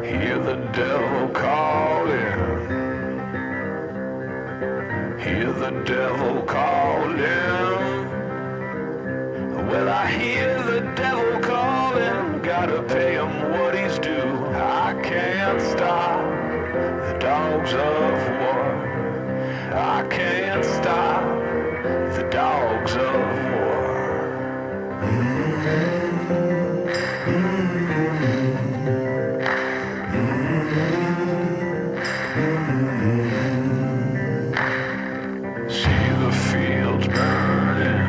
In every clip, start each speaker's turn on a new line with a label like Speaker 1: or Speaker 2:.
Speaker 1: Hear the devil calling. Hear the devil calling. Well, I hear the devil calling. Gotta pay him what he's due. I can't stop the dogs of war. I can't stop the dogs of war. See the fields burning.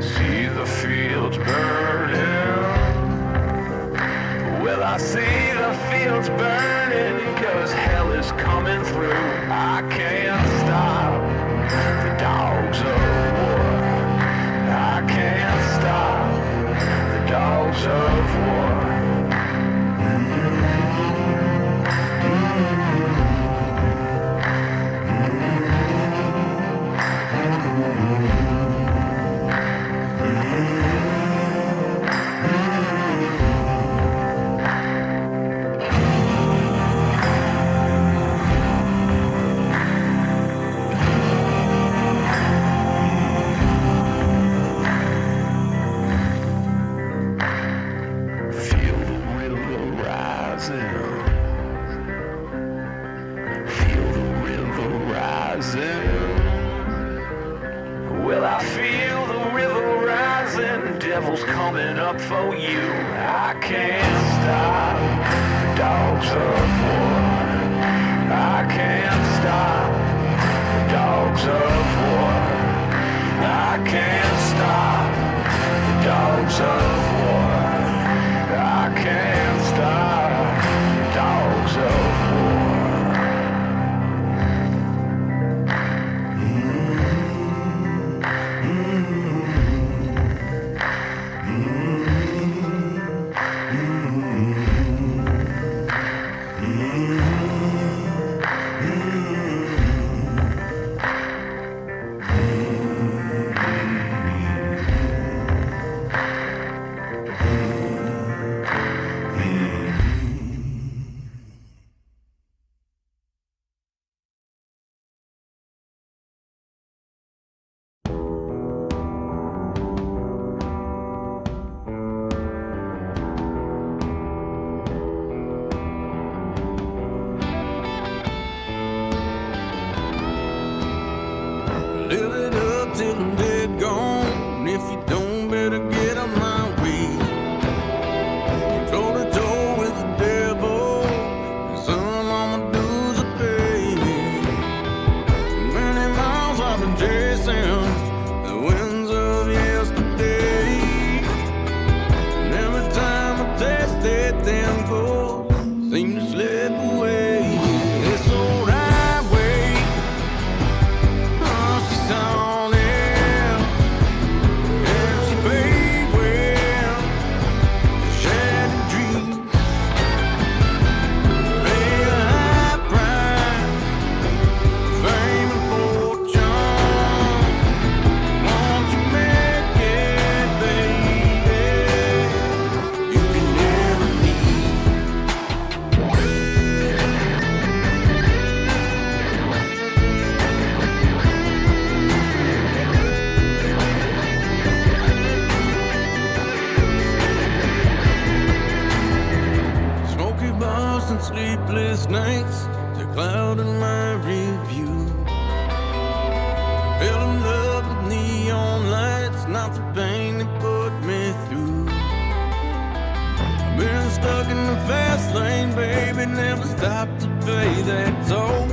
Speaker 1: See the fields burning. Well, I see the fields burning, 'cause hell is coming through. I can't stop the dogs of war. I can't stop the dogs of war. Feel the river rising. Feel the river rising. Well, I feel the river rising. Devil's coming up for you. I can't stop the dogs of war. I can't stop the dogs of war. I can't stop the dogs of war. I can't stop the dogs of war.
Speaker 2: Live it up till I'm dead gone. If you don't, better get on my way. Toe to toe with the devil, and some of my dues are paid. Too many miles I've been chasing the winds of yesterday. And every time I taste it, them goals seem to slip away. It's alright, wait. She's on it, and she paid well. Shattered dreams, pay a high price, fame and fortune. Won't you make it, baby? You can never leave. Smoky bars and sleepless nights, they're clouding my review. Fell in love with neon lights, not the pain they put me through. I've been stuck in the fast lane, baby, never stopped to pay that toll.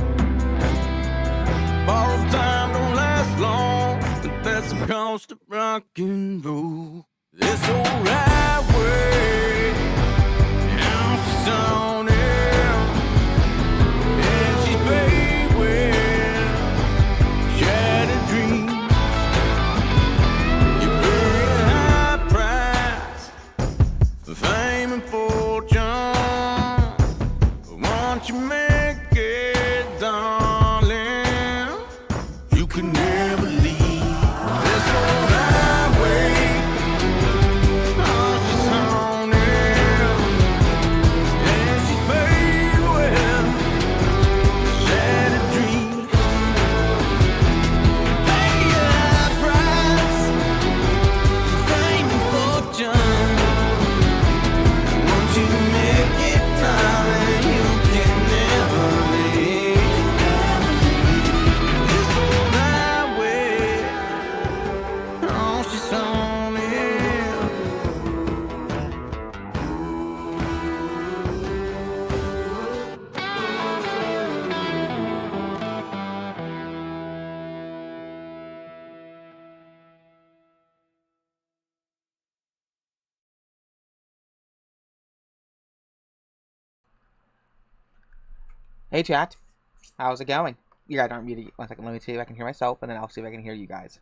Speaker 2: Borrowed time don't last long, but that's the cost of rock and roll. This alright way, now she's on it, and she's paid well. Shattered dreams.
Speaker 3: Hey chat, how's it going? You guys aren't muted. 1 second, let me see if I can hear myself, and then I'll see if I can hear you guys.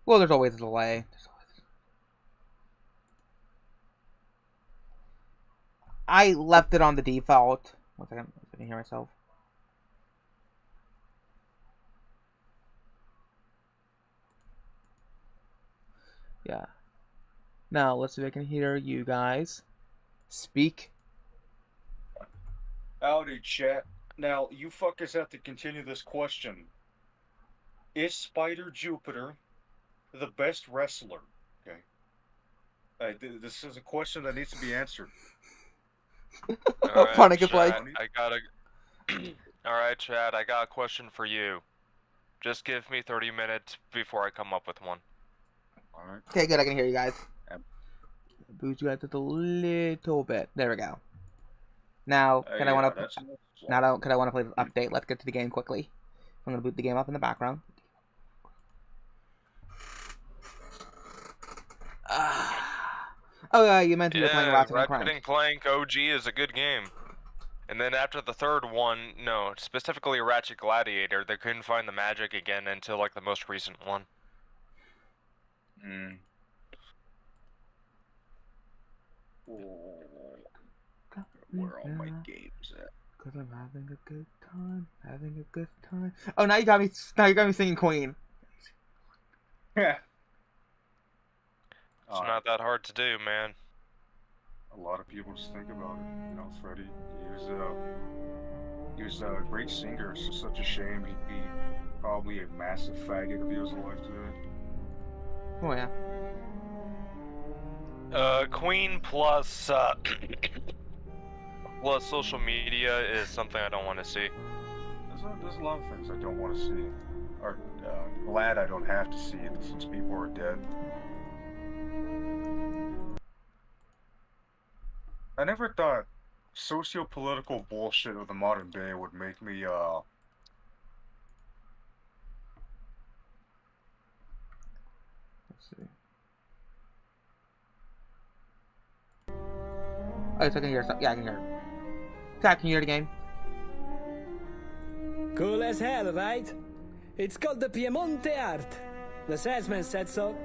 Speaker 3: Well, there's always a delay. I left it on the default. 1 second, I can hear myself. Yeah. Now, let's see if I can hear you guys speak.
Speaker 4: Howdy, chat. Now, you fuckers have to continue this question. Is Spider Jupiter the best wrestler? Okay. This is a question that needs to be answered.
Speaker 3: Right, funny, cause like
Speaker 5: I got a. Alright, Chad, I got a question for you. Just give me 30 minutes before I come up with one.
Speaker 4: Alright.
Speaker 3: Okay, good, I can hear you guys. Boost you guys just a little bit. There we go. Now, can I want to play the update? Let's get to the game quickly. I'm gonna boot the game up in the background. Oh yeah, you meant you were playing Ratchet and Clank.
Speaker 5: Ratchet and Clank OG is a good game. And then after the third one, no, specifically Ratchet Gladiator, they couldn't find the magic again until like the most recent one.
Speaker 4: Where are all my games at?
Speaker 3: Cause I'm having a good time, having a good time. Oh, now you got me singing Queen.
Speaker 4: Yeah.
Speaker 5: It's not that hard to do, man.
Speaker 4: A lot of people just think about it. You know, Freddie, he was a great singer. It's just such a shame he'd be probably a massive faggot if he was alive today.
Speaker 3: Oh yeah.
Speaker 5: Queen plus plus social media is something I don't want to see.
Speaker 4: There's a lot of things I don't want to see. Or glad I don't have to see it since people are dead. I never thought socio-political bullshit of the modern day would make me
Speaker 3: Let's see. Oh, so I can hear something. Yeah, I can hear it. Zach, can you hear the game?
Speaker 6: Cool as hell, right? It's called the Piemonte art. The salesman said so.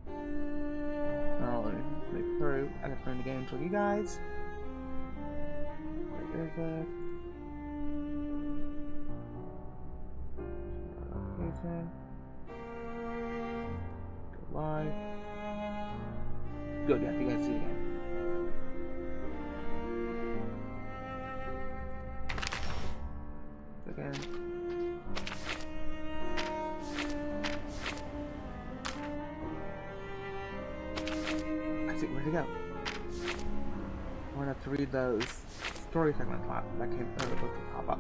Speaker 3: Oh, let me make through. I gotta turn the game for you guys. Where is it? Application. Go live. Good, yeah, you guys see the game. Again. I see, where'd it go? I want to have to read those story segments that came pop up.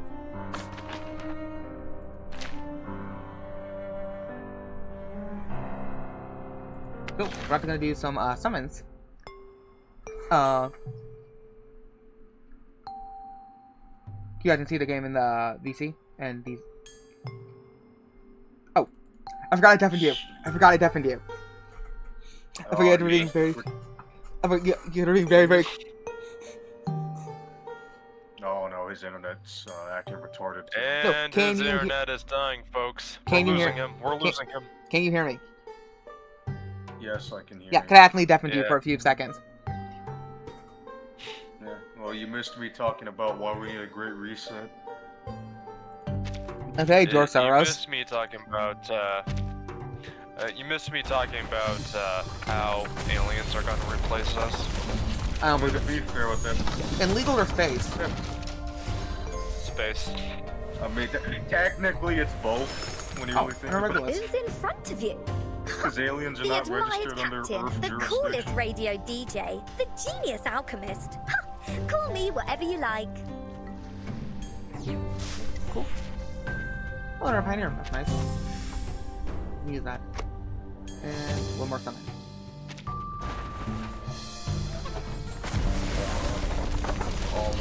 Speaker 3: Cool, we're actually gonna do some summons. You guys can see the game in the VC and these. Oh, I forgot I deafened you. I forgot to be very. You're being very.
Speaker 4: No, his internet's acting retarded.
Speaker 5: And his internet is dying, folks. We're losing him.
Speaker 3: Can you hear me?
Speaker 4: Yes, I can hear you.
Speaker 3: Yeah, can I actually deafen you for a few seconds?
Speaker 4: Yeah, well, you missed me talking about why we need a great reset.
Speaker 3: Okay, George Soros.
Speaker 5: You missed me talking about how aliens are going to replace us.
Speaker 3: I don't believe
Speaker 4: To be fair with them.
Speaker 3: in legal or space?
Speaker 5: Space.
Speaker 4: I mean, technically it's both, when you really think about it.
Speaker 7: Who's in front of you?
Speaker 4: Because aliens are
Speaker 7: The
Speaker 4: not
Speaker 7: admired
Speaker 4: registered under
Speaker 7: captain,
Speaker 4: Earth
Speaker 7: the
Speaker 4: jurisdiction.
Speaker 7: coolest radio DJ, the genius alchemist. Ha! Call me whatever you like.
Speaker 3: Cool. Oh, they're a pioneer. That's nice. Use that. And one more summon.
Speaker 4: All of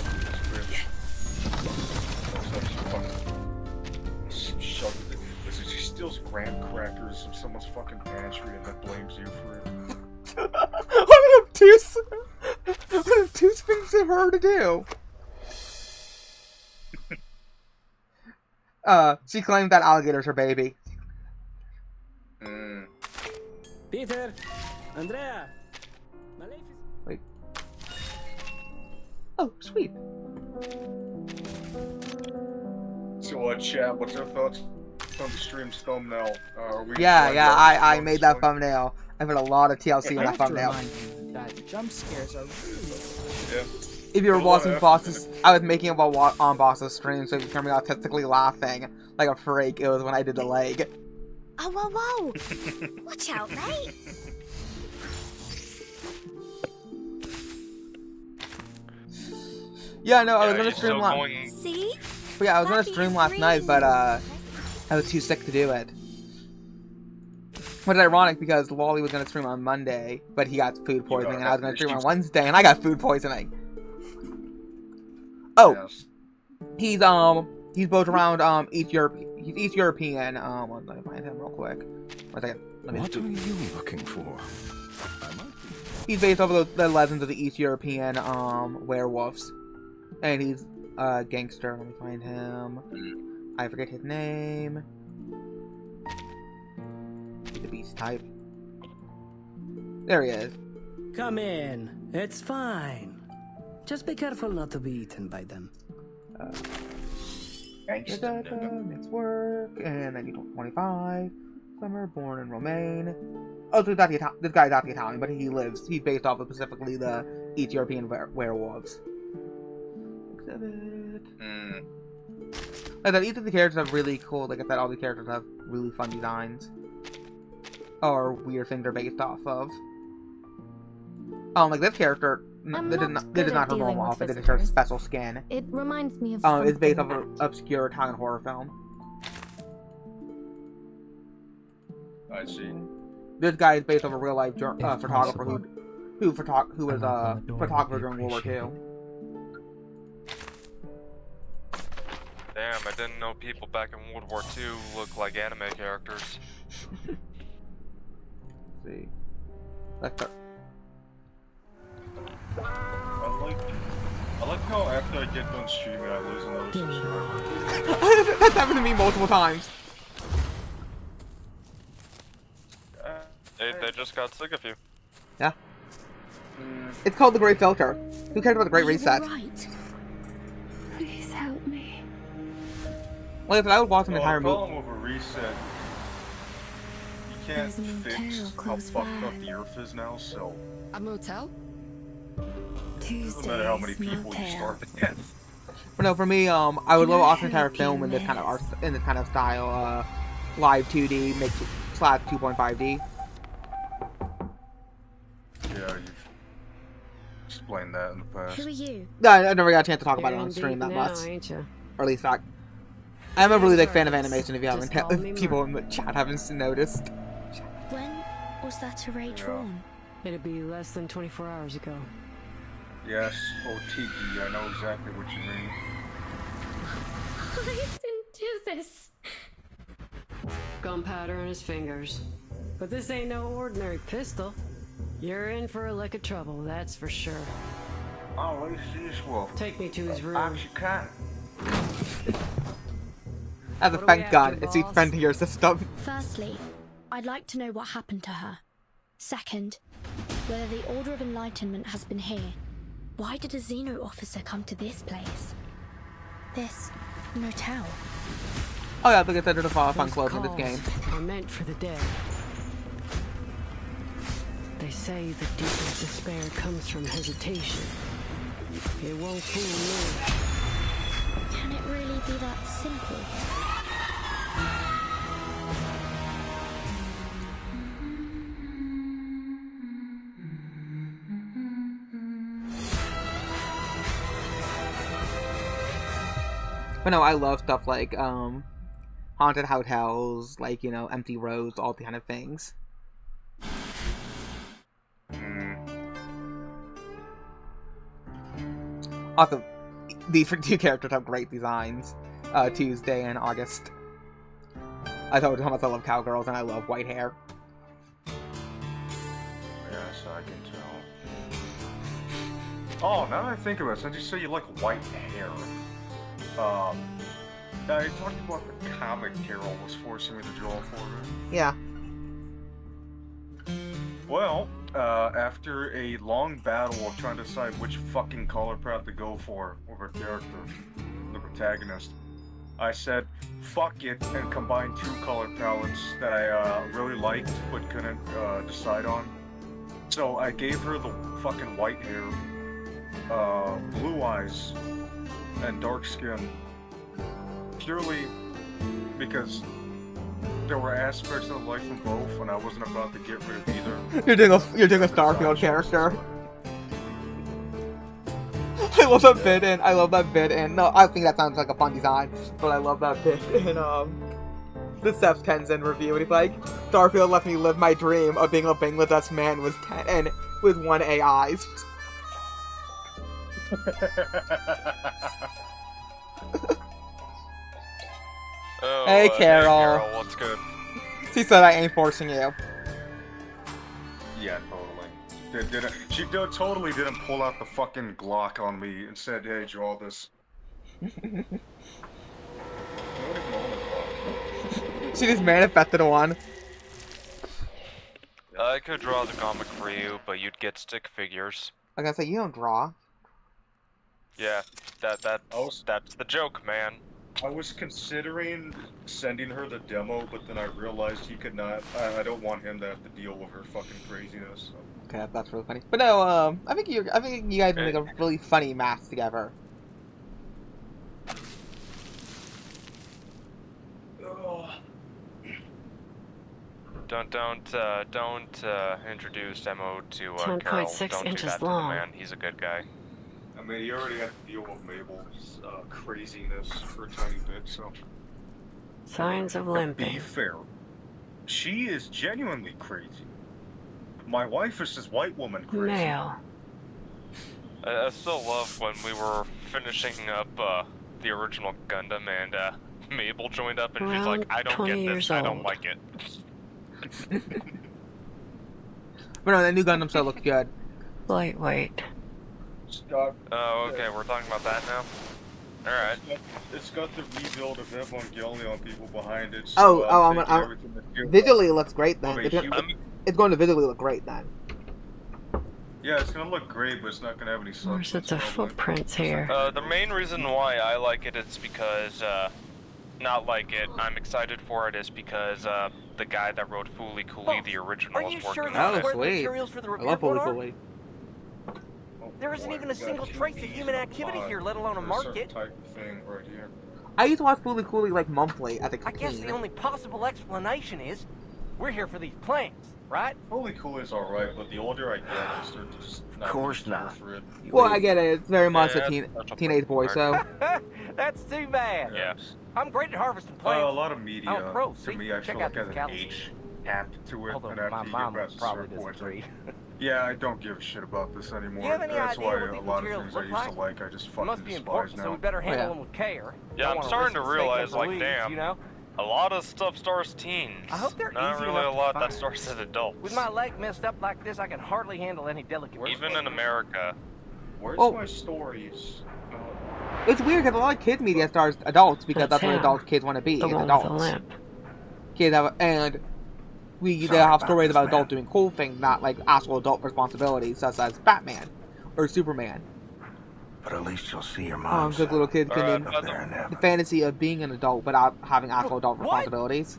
Speaker 4: these shove it. She steals graham crackers from someone's fucking pantry and then blames you for it.
Speaker 3: I'm obtuse. it for her to do? She claimed that alligator's her baby.
Speaker 6: Peter, Andrea, my life is...
Speaker 3: Wait. Oh, sweet.
Speaker 4: So, chat, what's your thoughts on the stream's thumbnail?
Speaker 3: I made that thumbnail. I put a lot of TLC in that thumbnail.
Speaker 8: That jump scares are really...
Speaker 4: Yeah.
Speaker 3: If you were watching Boss's, I was making it while on Boss's stream, so if you hear me autistically laughing like a freak, it was when I did the leg.
Speaker 7: Oh, whoa, whoa! Watch out, mate!
Speaker 3: Yeah, no, I was gonna stream last.
Speaker 7: See?
Speaker 3: Yeah, I was gonna stream last night, but I was too sick to do it. Which is ironic because Wally was gonna stream on Monday, but he got food poisoning, and I was gonna stream on Wednesday, and I got food poisoning. Oh, yes. He's both around East Europe. He's East European. Let me find him real quick. One second.
Speaker 9: What are you looking for?
Speaker 3: He's based off of the legends of the East European werewolves, and he's a gangster. Let me find him. I forget his name. The beast type. There he is.
Speaker 6: Come in. It's fine. Just be careful not to be eaten by them.
Speaker 3: Makes work, and then you 25. Summer, born in Romaine. Oh, so this guy's not the Italian, but he's based off of specifically the East European werewolves. Exhibit. Like that, each of the characters have really cool, like I said, all the characters have really fun designs. Or weird things they're based off of. Like this character, this is not her normal outfit, this is her special skin.
Speaker 10: It reminds me of
Speaker 3: it's based off of an obscure Italian horror film.
Speaker 4: I see.
Speaker 3: This guy is based off a real life photographer who was a photographer during World War II.
Speaker 5: Damn, I didn't know people back in World War II looked like anime characters.
Speaker 3: Let's see. Let's start.
Speaker 4: I like how after I get done streaming, I lose another subscriber.
Speaker 3: That's happened to me multiple times.
Speaker 5: They just got sick of you.
Speaker 3: Yeah. It's called the Great Filter. Who cares about the Great Reset?
Speaker 10: Right. Please help me.
Speaker 3: Like, if I would watch an entire movie.
Speaker 4: The problem with a reset, you can't fix how fucked up the Earth is now, so.
Speaker 10: A motel?
Speaker 4: Doesn't matter how many people you start with.
Speaker 3: But no, for me, I would love watching an entire film in this kind of art, in this kind of style, live 2D, / 2.5D.
Speaker 4: Yeah, you've explained that in the past.
Speaker 7: Who are you?
Speaker 3: I never got a chance to talk about it on stream that much. Or at least I am a really big fan of animation. If you haven't, people in the chat haven't noticed.
Speaker 7: When was that array drawn?
Speaker 10: It'd be less than 24 hours ago.
Speaker 4: Yes, Otiki, I know exactly what you mean.
Speaker 10: I didn't do this. Gunpowder in his fingers. But this ain't no ordinary pistol. You're in for a lick of trouble, that's for sure.
Speaker 4: Oh, let's see this wolf.
Speaker 10: Take me to his room.
Speaker 4: Actually can.
Speaker 3: As a thank God, it's each friend to your system.
Speaker 7: Firstly, I'd like to know what happened to her. Second, whether the Order of Enlightenment has been here. Why did a Xeno officer come to this place? This motel?
Speaker 3: Oh yeah, because I did a fun close in this game.
Speaker 10: Are meant for the dead. They say the deepest despair comes from hesitation. It won't fool me.
Speaker 7: Can it really be that simple?
Speaker 3: But no, I love stuff like haunted hotels, like, you know, empty roads, all the kind of things. Also, these two characters have great designs. Tuesday and August. I told you how much I love cowgirls and I love white hair.
Speaker 4: Yes, I can tell. Oh, now that I think about it, since you say you like white hair, I talked about the comic Carol was forcing me to draw for her.
Speaker 3: Yeah.
Speaker 4: Well, after a long battle of trying to decide which fucking color palette to go for with her character, the protagonist, I said, fuck it, and combined 2 color palettes that I really liked but couldn't decide on. So I gave her the fucking white hair, blue eyes, and dark skin, purely because there were aspects of life in both, and I wasn't about to get rid of either.
Speaker 3: You're doing a Starfield character. I love that bit, and no, I think that sounds like a fun design, but I love that bit in the Seth Tenzin review. And he's like, Starfield let me live my dream of being a Bangladesh man with 1 AIs.
Speaker 5: Oh,
Speaker 3: Hey, Carol.
Speaker 5: Hey, Carol, what's good?
Speaker 3: She said I ain't forcing you.
Speaker 4: Yeah, totally. She totally didn't pull out the fucking Glock on me and said, hey, draw this.
Speaker 3: She just manifested one.
Speaker 5: I could draw the comic for you, but you'd get stick figures.
Speaker 3: I gotta say, you don't draw.
Speaker 5: Yeah, that's the joke, man.
Speaker 4: I was considering sending her the demo, but then I realized he could not. I don't want him to have to deal with her fucking craziness. So.
Speaker 3: Okay, that's really funny. But no, I think you guys would make a really funny mask together.
Speaker 5: Don't introduce Demo to Carol.
Speaker 10: 10.6
Speaker 5: Don't do
Speaker 10: inches
Speaker 5: that to the
Speaker 10: long.
Speaker 5: man. He's a good guy.
Speaker 4: I mean, he already had to deal with Mabel's craziness for a tiny bit, so.
Speaker 10: Signs of
Speaker 4: To be
Speaker 10: limping.
Speaker 4: fair, she is genuinely crazy. My wife is just white woman crazy.
Speaker 10: Male.
Speaker 5: I still love when we were finishing up the original Gundam and Mabel joined up and she's like, I don't
Speaker 10: 20
Speaker 5: get this,
Speaker 10: years
Speaker 5: I don't
Speaker 10: old.
Speaker 5: like it.
Speaker 3: But no, that new Gundam still looks good.
Speaker 10: Lightweight.
Speaker 5: Oh, okay, we're talking about that now? Alright.
Speaker 4: It's got the rebuild of Evangelion people behind it.
Speaker 3: So,
Speaker 4: I'm taking everything that's good.
Speaker 3: visually it looks great then.
Speaker 4: Of a
Speaker 3: It's going to visually look great then.
Speaker 4: Yeah, it's gonna look great, but it's not gonna have any substance.
Speaker 10: Where's the footprints here?
Speaker 5: The main reason why I like it is because, not like it, I'm excited for it, is because, the guy that wrote Fooly Cooly, the original, is working on it.
Speaker 3: Oh, sweet. I love Holy Fully.
Speaker 11: There isn't even a single trace of human activity here, let alone a market.
Speaker 4: Type of thing right here.
Speaker 3: I used to watch Fooly Cooly like monthly as a
Speaker 11: I guess
Speaker 3: teen.
Speaker 11: the only possible explanation is we're here for these plants, right?
Speaker 4: Holy Cool is alright, but the older I get, I start to just not
Speaker 9: course
Speaker 4: care
Speaker 9: not.
Speaker 4: for it.
Speaker 3: Well, I get it. It's very much
Speaker 5: Yeah,
Speaker 3: a
Speaker 5: that's
Speaker 3: teenage boy, so.
Speaker 11: That's too bad.
Speaker 5: Yeah.
Speaker 11: I'm great at harvesting
Speaker 4: A
Speaker 11: plants.
Speaker 4: lot of media,
Speaker 11: Oh, pro,
Speaker 4: to
Speaker 11: see?
Speaker 4: me, I
Speaker 11: Check
Speaker 4: feel
Speaker 11: out
Speaker 4: like has
Speaker 11: this
Speaker 4: an
Speaker 11: galaxy.
Speaker 4: H tapped to it,
Speaker 11: Although
Speaker 4: and
Speaker 11: my
Speaker 4: after you
Speaker 11: mom
Speaker 4: get past a
Speaker 11: probably
Speaker 4: certain point,
Speaker 11: disagree.
Speaker 4: yeah, I don't give a shit about this anymore.
Speaker 11: You have any
Speaker 4: That's
Speaker 11: idea
Speaker 4: why
Speaker 11: what
Speaker 4: a
Speaker 11: these
Speaker 4: lot of
Speaker 11: materials
Speaker 4: things I
Speaker 11: look
Speaker 4: used to
Speaker 11: like?
Speaker 4: like, I just
Speaker 11: It
Speaker 4: fucking
Speaker 11: must be
Speaker 4: despise
Speaker 11: important,
Speaker 4: now.
Speaker 11: so we better handle
Speaker 3: Yeah.
Speaker 11: them with care.
Speaker 5: Yeah,
Speaker 11: Don't
Speaker 5: I'm
Speaker 11: wanna
Speaker 5: starting
Speaker 11: risk
Speaker 5: to
Speaker 11: the snake
Speaker 5: realize,
Speaker 11: and the
Speaker 5: like,
Speaker 11: leaves,
Speaker 5: damn.
Speaker 11: You know?
Speaker 5: A lot of stuff stars teens.
Speaker 11: I hope they're
Speaker 5: Not
Speaker 11: easy
Speaker 5: really a
Speaker 11: enough to
Speaker 5: lot that
Speaker 11: find.
Speaker 5: stars as adults.
Speaker 11: With my leg messed up like this, I can hardly handle any delicate.
Speaker 5: Even in America.
Speaker 4: Where's
Speaker 3: Well-
Speaker 4: my stories?
Speaker 3: It's weird because a lot of kids media stars adults because
Speaker 10: That's
Speaker 3: that's what
Speaker 10: him.
Speaker 3: adult kids want to be.
Speaker 10: The
Speaker 3: Is
Speaker 10: one with the
Speaker 3: adults.
Speaker 10: limp.
Speaker 3: Kids have, and they
Speaker 9: Sorry
Speaker 3: have
Speaker 9: about
Speaker 3: stories
Speaker 9: this,
Speaker 3: about
Speaker 9: man.
Speaker 3: adults doing cool things, not like actual adult responsibilities, such as Batman or Superman.
Speaker 9: But at least you'll see your mom.
Speaker 3: Good little kids can
Speaker 5: Alright,
Speaker 3: do
Speaker 9: Up there in
Speaker 3: the
Speaker 9: heaven.
Speaker 3: fantasy of being an adult without having actual adult
Speaker 11: What?
Speaker 3: responsibilities.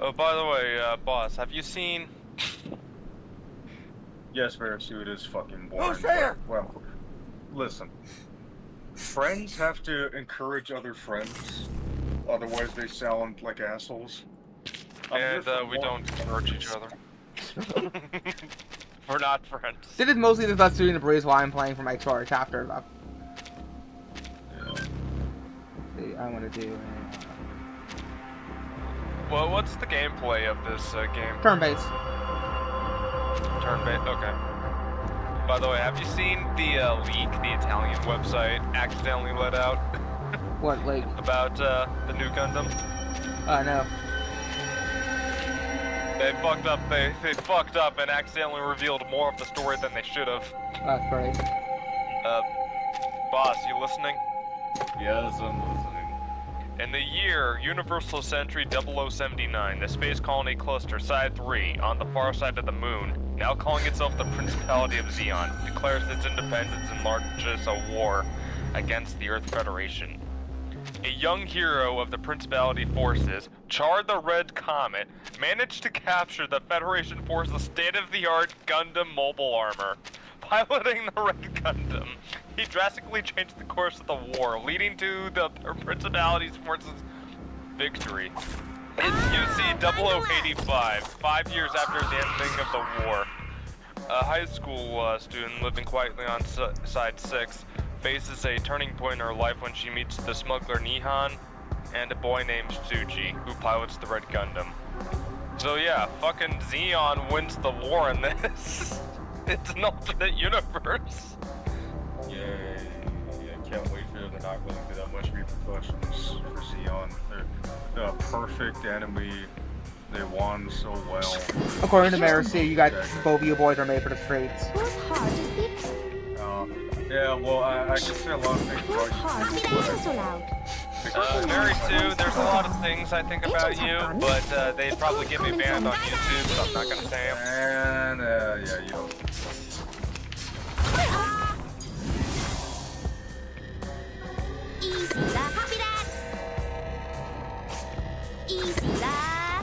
Speaker 5: Oh, by the way, boss, have you seen...
Speaker 4: Yes, Verasuit is fucking boring.
Speaker 11: Who's there?
Speaker 4: but, well, listen. Friends have to encourage other friends, otherwise they sound like assholes. I'm here
Speaker 5: And,
Speaker 4: for
Speaker 5: we
Speaker 4: one.
Speaker 5: don't encourage each other. We're not friends.
Speaker 3: This is mostly just us doing the breeze while I'm playing for my short chapter. Let's see, I want to do
Speaker 5: Well, what's the gameplay of this game?
Speaker 3: turn-based.
Speaker 5: Turn-based, okay. By the way, have you seen the leak the Italian website accidentally let out
Speaker 3: What, like?
Speaker 5: about the new Gundam?
Speaker 3: No.
Speaker 5: They fucked up. They fucked up and accidentally revealed more of the story than they should have.
Speaker 3: That's great.
Speaker 5: Boss, you listening?
Speaker 4: Yes, I'm listening.
Speaker 5: In the year Universal Century 0079, the space colony cluster Side 3 on the far side of the moon, now calling itself the Principality of Xeon, declares its independence and launches a war against the Earth Federation. A young hero of the Principality forces, Char the Red Comet, managed to capture the Federation force's state-of-the-art Gundam mobile armor. Piloting the Red Gundam, he drastically changed the course of the war, leading to the Principality's forces' victory. It's UC 0085, 5 years after the ending of the war. A high school student living quietly on Side 6 faces a turning point in her life when she meets the smuggler Nihan and a boy named Tsuji, who pilots the Red Gundam. So yeah, fucking Xeon wins the war in this. It's an alternate universe.
Speaker 4: Yay. Yeah, can't wait for them to not really do that much repercussions for Xeon. They're a perfect enemy. They won so well.
Speaker 3: According to Marcy, you guys, both of you boys are made for the streets.
Speaker 4: Yeah, well, I can say a lot of things about you.
Speaker 5: Mary Sue, there's a lot of things I think about you, but they'd probably get me banned on YouTube, so I'm not gonna say them.
Speaker 4: And, yeah, you don't.
Speaker 12: Easy la, copy that. Easy la,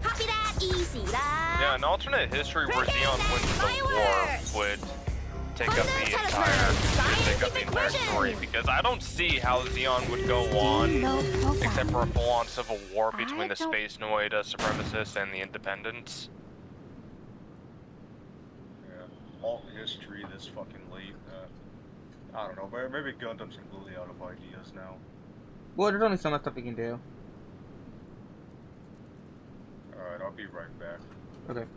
Speaker 12: copy that. Easy la.
Speaker 5: Yeah, an alternate history where Xeon wins the war would take up the entire story, because I don't see how Xeon would go on except for a full-on civil war between the Space Noid supremacists and the Independents.
Speaker 4: Yeah, alt history this fucking late. I don't know, but maybe Gundam's completely out of ideas now.
Speaker 3: Well, there's only so much stuff we can do.
Speaker 4: Alright, I'll be right back.
Speaker 3: Okay.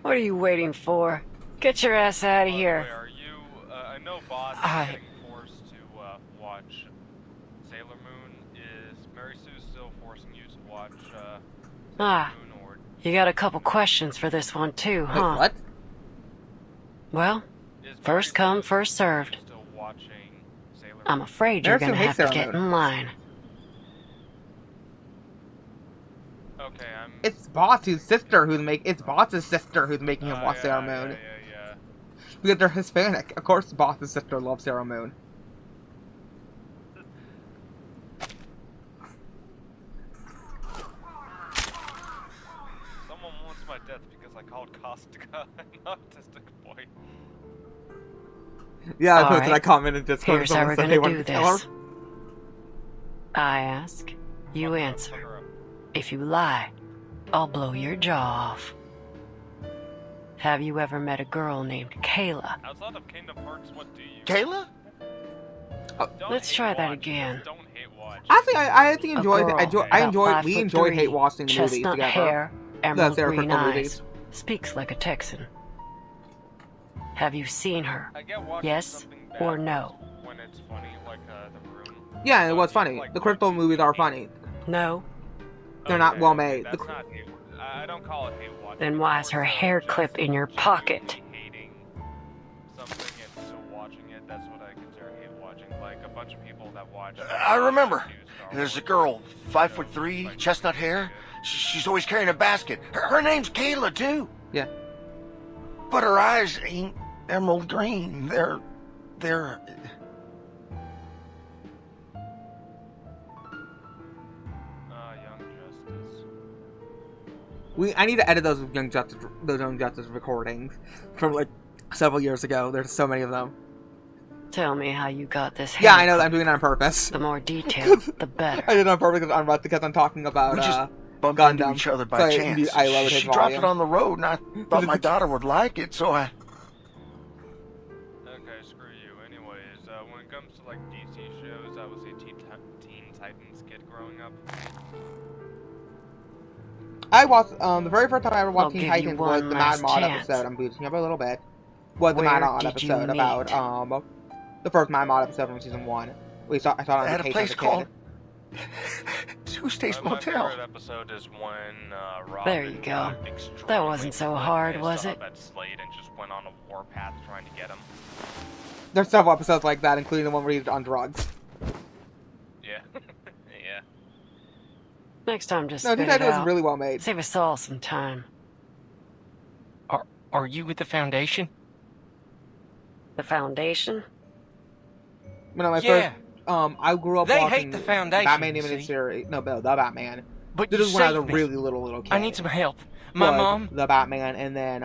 Speaker 10: What are you waiting for? Get your ass out of here.
Speaker 5: Wait, are you, I know Boss is getting forced to watch Sailor Moon. Is Mary Sue still forcing you to watch Sailor Moon, or...
Speaker 10: You got a couple questions for this one too, huh?
Speaker 3: Wait, what?
Speaker 10: Well, first come, first served. I'm afraid you're gonna have to get in line.
Speaker 5: Okay,
Speaker 3: It's Boss's sister who's making him watch Sailor Moon.
Speaker 5: Yeah.
Speaker 3: Because they're Hispanic. Of course, Boss's sister loves Sailor Moon.
Speaker 5: Someone wants my death because I called Kostica an autistic boy.
Speaker 3: Yeah, I posted that comment in Discord.
Speaker 10: Here's how we're gonna do this. I ask, you answer. If you lie, I'll blow your jaw off. Have you ever met a girl named Kayla?
Speaker 5: Outside of Kingdom Hearts, what do you...
Speaker 9: Kayla?
Speaker 10: Let's try that again.
Speaker 5: Don't hate watch.
Speaker 3: We enjoyed hate watching the movies
Speaker 10: chestnut
Speaker 3: together.
Speaker 10: hair, emerald green eyes,
Speaker 3: movies.
Speaker 10: speaks like a Texan. Have you seen her?
Speaker 5: I get watching
Speaker 10: Yes
Speaker 5: something
Speaker 10: or
Speaker 5: bad
Speaker 10: no?
Speaker 5: When it's funny, like The Room.
Speaker 3: Yeah, it was funny. The Crystal movies are funny.
Speaker 10: No?
Speaker 3: They're not well made.
Speaker 5: That's not hate. I don't call it hate watching.
Speaker 10: Then why is her hair clip in your pocket?
Speaker 5: Hating something and still watching it, that's what I consider hate watching. Like a bunch of people that watch...
Speaker 9: I remember. There's a girl, 5'3", chestnut hair. She's always carrying a basket. Her name's Kayla, too.
Speaker 3: Yeah.
Speaker 9: But her eyes ain't emerald green. They're...
Speaker 3: I need to edit those Young Justice recordings from like several years ago. There's so many of them.
Speaker 10: Tell me how you got this hair.
Speaker 3: Yeah, I know. I'm doing it on purpose.
Speaker 10: The more detailed, the better.
Speaker 3: I did it on purpose because I'm talking about
Speaker 9: we just bumped
Speaker 3: Gundam.
Speaker 9: into each other by chance.
Speaker 3: I lowered his
Speaker 9: She dropped
Speaker 3: volume.
Speaker 9: it on the road, and I thought my daughter would like it, so I...
Speaker 5: Okay, screw you. Anyways, when it comes to like DC shows, I was a Teen Titans kid growing up.
Speaker 3: I watched, the very first time I ever watched Teen Titans was the Mad Mod episode. I'm boosting up a little bit. Was the Mad Mod episode about, the first Mad Mod episode from season 1. I saw it on
Speaker 9: At a
Speaker 3: vacation
Speaker 9: place
Speaker 3: as a
Speaker 9: called
Speaker 3: kid.
Speaker 9: Tuesday's
Speaker 5: My
Speaker 9: motel.
Speaker 5: favorite episode is when Robin
Speaker 10: There you go. That wasn't so hard, was it?
Speaker 5: At Slade and just went on a warpath trying to get him.
Speaker 3: There's several episodes like that, including the one where he's on drugs.
Speaker 5: Yeah. Yeah.
Speaker 10: Next time, just
Speaker 3: No,
Speaker 10: spit
Speaker 3: that
Speaker 10: it
Speaker 3: was
Speaker 10: out.
Speaker 3: really well made.
Speaker 10: Save us all some time.
Speaker 11: Are you with the Foundation?
Speaker 10: The Foundation?
Speaker 3: When I
Speaker 11: Yeah.
Speaker 3: first, I grew up
Speaker 11: They
Speaker 3: watching
Speaker 11: hate the Foundation,
Speaker 3: Batman
Speaker 11: you
Speaker 3: animated
Speaker 11: see.
Speaker 3: series. No, the Batman.
Speaker 11: But
Speaker 3: This
Speaker 11: you
Speaker 3: is when I was a
Speaker 11: saved me.
Speaker 3: really little kid.
Speaker 11: I need some help. My
Speaker 3: Was
Speaker 11: mom.
Speaker 3: the Batman, and then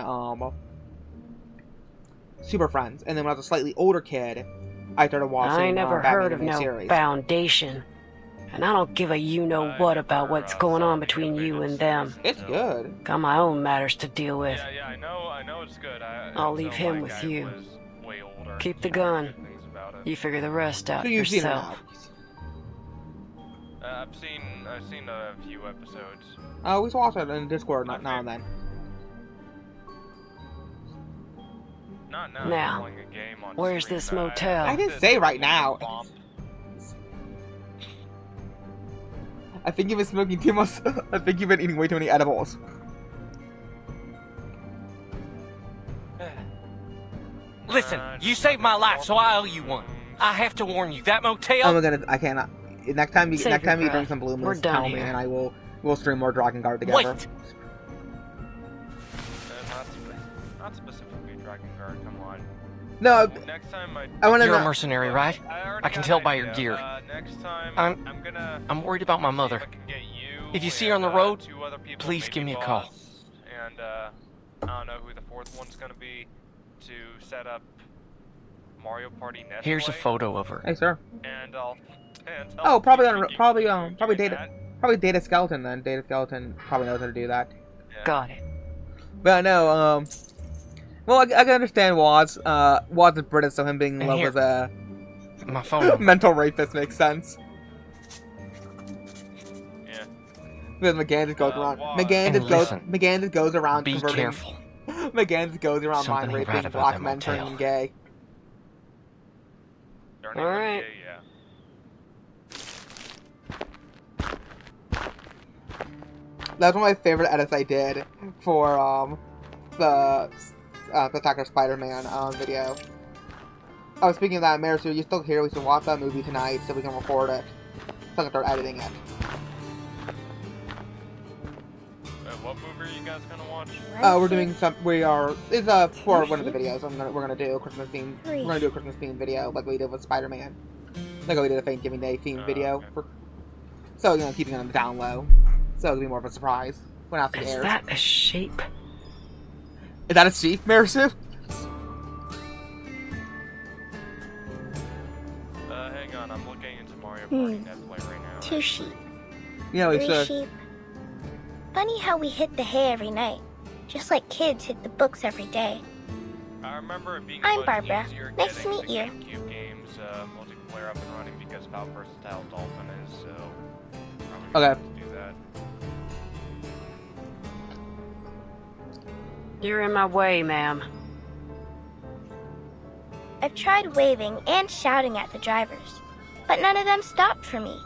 Speaker 3: Super Friends, and then when I was a slightly older kid, I started watching.
Speaker 10: I never
Speaker 3: Batman
Speaker 10: heard of
Speaker 3: animated
Speaker 10: no
Speaker 3: series.
Speaker 10: Foundation. And I don't give a you-know-what about what's going on between you and them.
Speaker 3: It's good.
Speaker 10: Got my own matters to deal with.
Speaker 5: Yeah, I know it's good.
Speaker 10: I'll leave him with you. Keep the gun. You figure the rest out
Speaker 3: So you've seen it
Speaker 10: yourself.
Speaker 5: I've seen a few episodes.
Speaker 3: We watch it in Discord now and then.
Speaker 5: Not now.
Speaker 10: Now,
Speaker 5: I'm playing a game on
Speaker 10: where's
Speaker 5: stream.
Speaker 10: this motel?
Speaker 3: I didn't say right now. I think you've been smoking too much. I think you've been eating way too many edibles.
Speaker 11: Listen, you saved my life, so I owe you one. I have to warn you, that motel.
Speaker 3: Oh my god, I cannot. Next time you
Speaker 10: Save your
Speaker 3: drink
Speaker 10: breath.
Speaker 3: some Blue
Speaker 10: We're
Speaker 3: Moose,
Speaker 10: done
Speaker 3: tell me,
Speaker 10: here.
Speaker 3: and we'll stream more Dragon Guard together.
Speaker 11: Wait.
Speaker 5: Not specifically Dragon Guard. Come on.
Speaker 3: No,
Speaker 5: Next time
Speaker 3: I want to
Speaker 11: You're a
Speaker 3: know.
Speaker 11: mercenary, right?
Speaker 5: already
Speaker 11: I can
Speaker 5: got
Speaker 11: tell
Speaker 5: an
Speaker 11: by your
Speaker 5: idea.
Speaker 11: gear.
Speaker 5: Next time,
Speaker 11: I'm
Speaker 5: gonna.
Speaker 11: I'm worried about my mother.
Speaker 5: see if I can get you
Speaker 11: If you see her on the
Speaker 5: and,
Speaker 11: road,
Speaker 5: 2 other people,
Speaker 11: please
Speaker 5: maybe
Speaker 11: give me a call.
Speaker 5: Boss, And I don't know who the 4th one's gonna be, to set up Mario Party Netplay.
Speaker 11: Here's a photo of her.
Speaker 3: Hey, sir.
Speaker 5: And I'll.
Speaker 3: Oh, probably Data Skeleton then. Data Skeleton probably knows how to do that.
Speaker 10: Got it.
Speaker 3: But no, well, I can understand Waz. Waz is British, so him being in
Speaker 11: And
Speaker 3: love
Speaker 11: here.
Speaker 3: with a
Speaker 11: My phone number.
Speaker 3: mental rapist makes sense.
Speaker 5: Yeah.
Speaker 3: Because McGann goes around.
Speaker 5: Waz.
Speaker 3: McGann just goes around
Speaker 11: Be
Speaker 3: converting.
Speaker 11: careful.
Speaker 3: McGann just goes around
Speaker 11: Something
Speaker 3: mind
Speaker 11: ain't right
Speaker 3: raping
Speaker 11: about
Speaker 3: black
Speaker 11: that
Speaker 3: men,
Speaker 11: motel.
Speaker 3: turning gay.
Speaker 5: Turning
Speaker 10: All right.
Speaker 5: gay, yeah.
Speaker 3: That's one of my favorite edits I did for the Attacker Spider-Man video. Oh, speaking of that, Marisu, you still here? We should watch that movie tonight so we can record it. So I can start editing it.
Speaker 5: What movie are you guys gonna watch?
Speaker 3: We're doing some. It's for one of the videos. We're gonna do a Christmas theme. We're gonna do a Christmas theme video like we did with Spider-Man. Like we did a Thanksgiving Day theme video.
Speaker 5: Okay.
Speaker 3: So keeping it on the down low. So it'll be more of a surprise when after it
Speaker 10: Is
Speaker 3: airs.
Speaker 10: that a sheep?
Speaker 3: Is that a sheep, Marisu?
Speaker 5: Hang on, I'm looking into Mario Party Netplay right now.
Speaker 12: 2 sheep.
Speaker 3: Yeah, we
Speaker 12: 3
Speaker 3: should.
Speaker 12: sheep. Funny how we hit the hay every night. Just like kids hit the books every day.
Speaker 5: I remember it being
Speaker 12: I'm
Speaker 5: much
Speaker 12: Barbara.
Speaker 5: easier
Speaker 12: Nice to
Speaker 5: getting
Speaker 12: meet
Speaker 5: the
Speaker 12: you.
Speaker 5: GameCube games multiplayer up and running because of how versatile Dolphin is, so probably
Speaker 3: Okay.
Speaker 5: gonna do that.
Speaker 10: You're in my way, ma'am.
Speaker 12: I've tried waving and shouting at the drivers, but none of them stopped for me.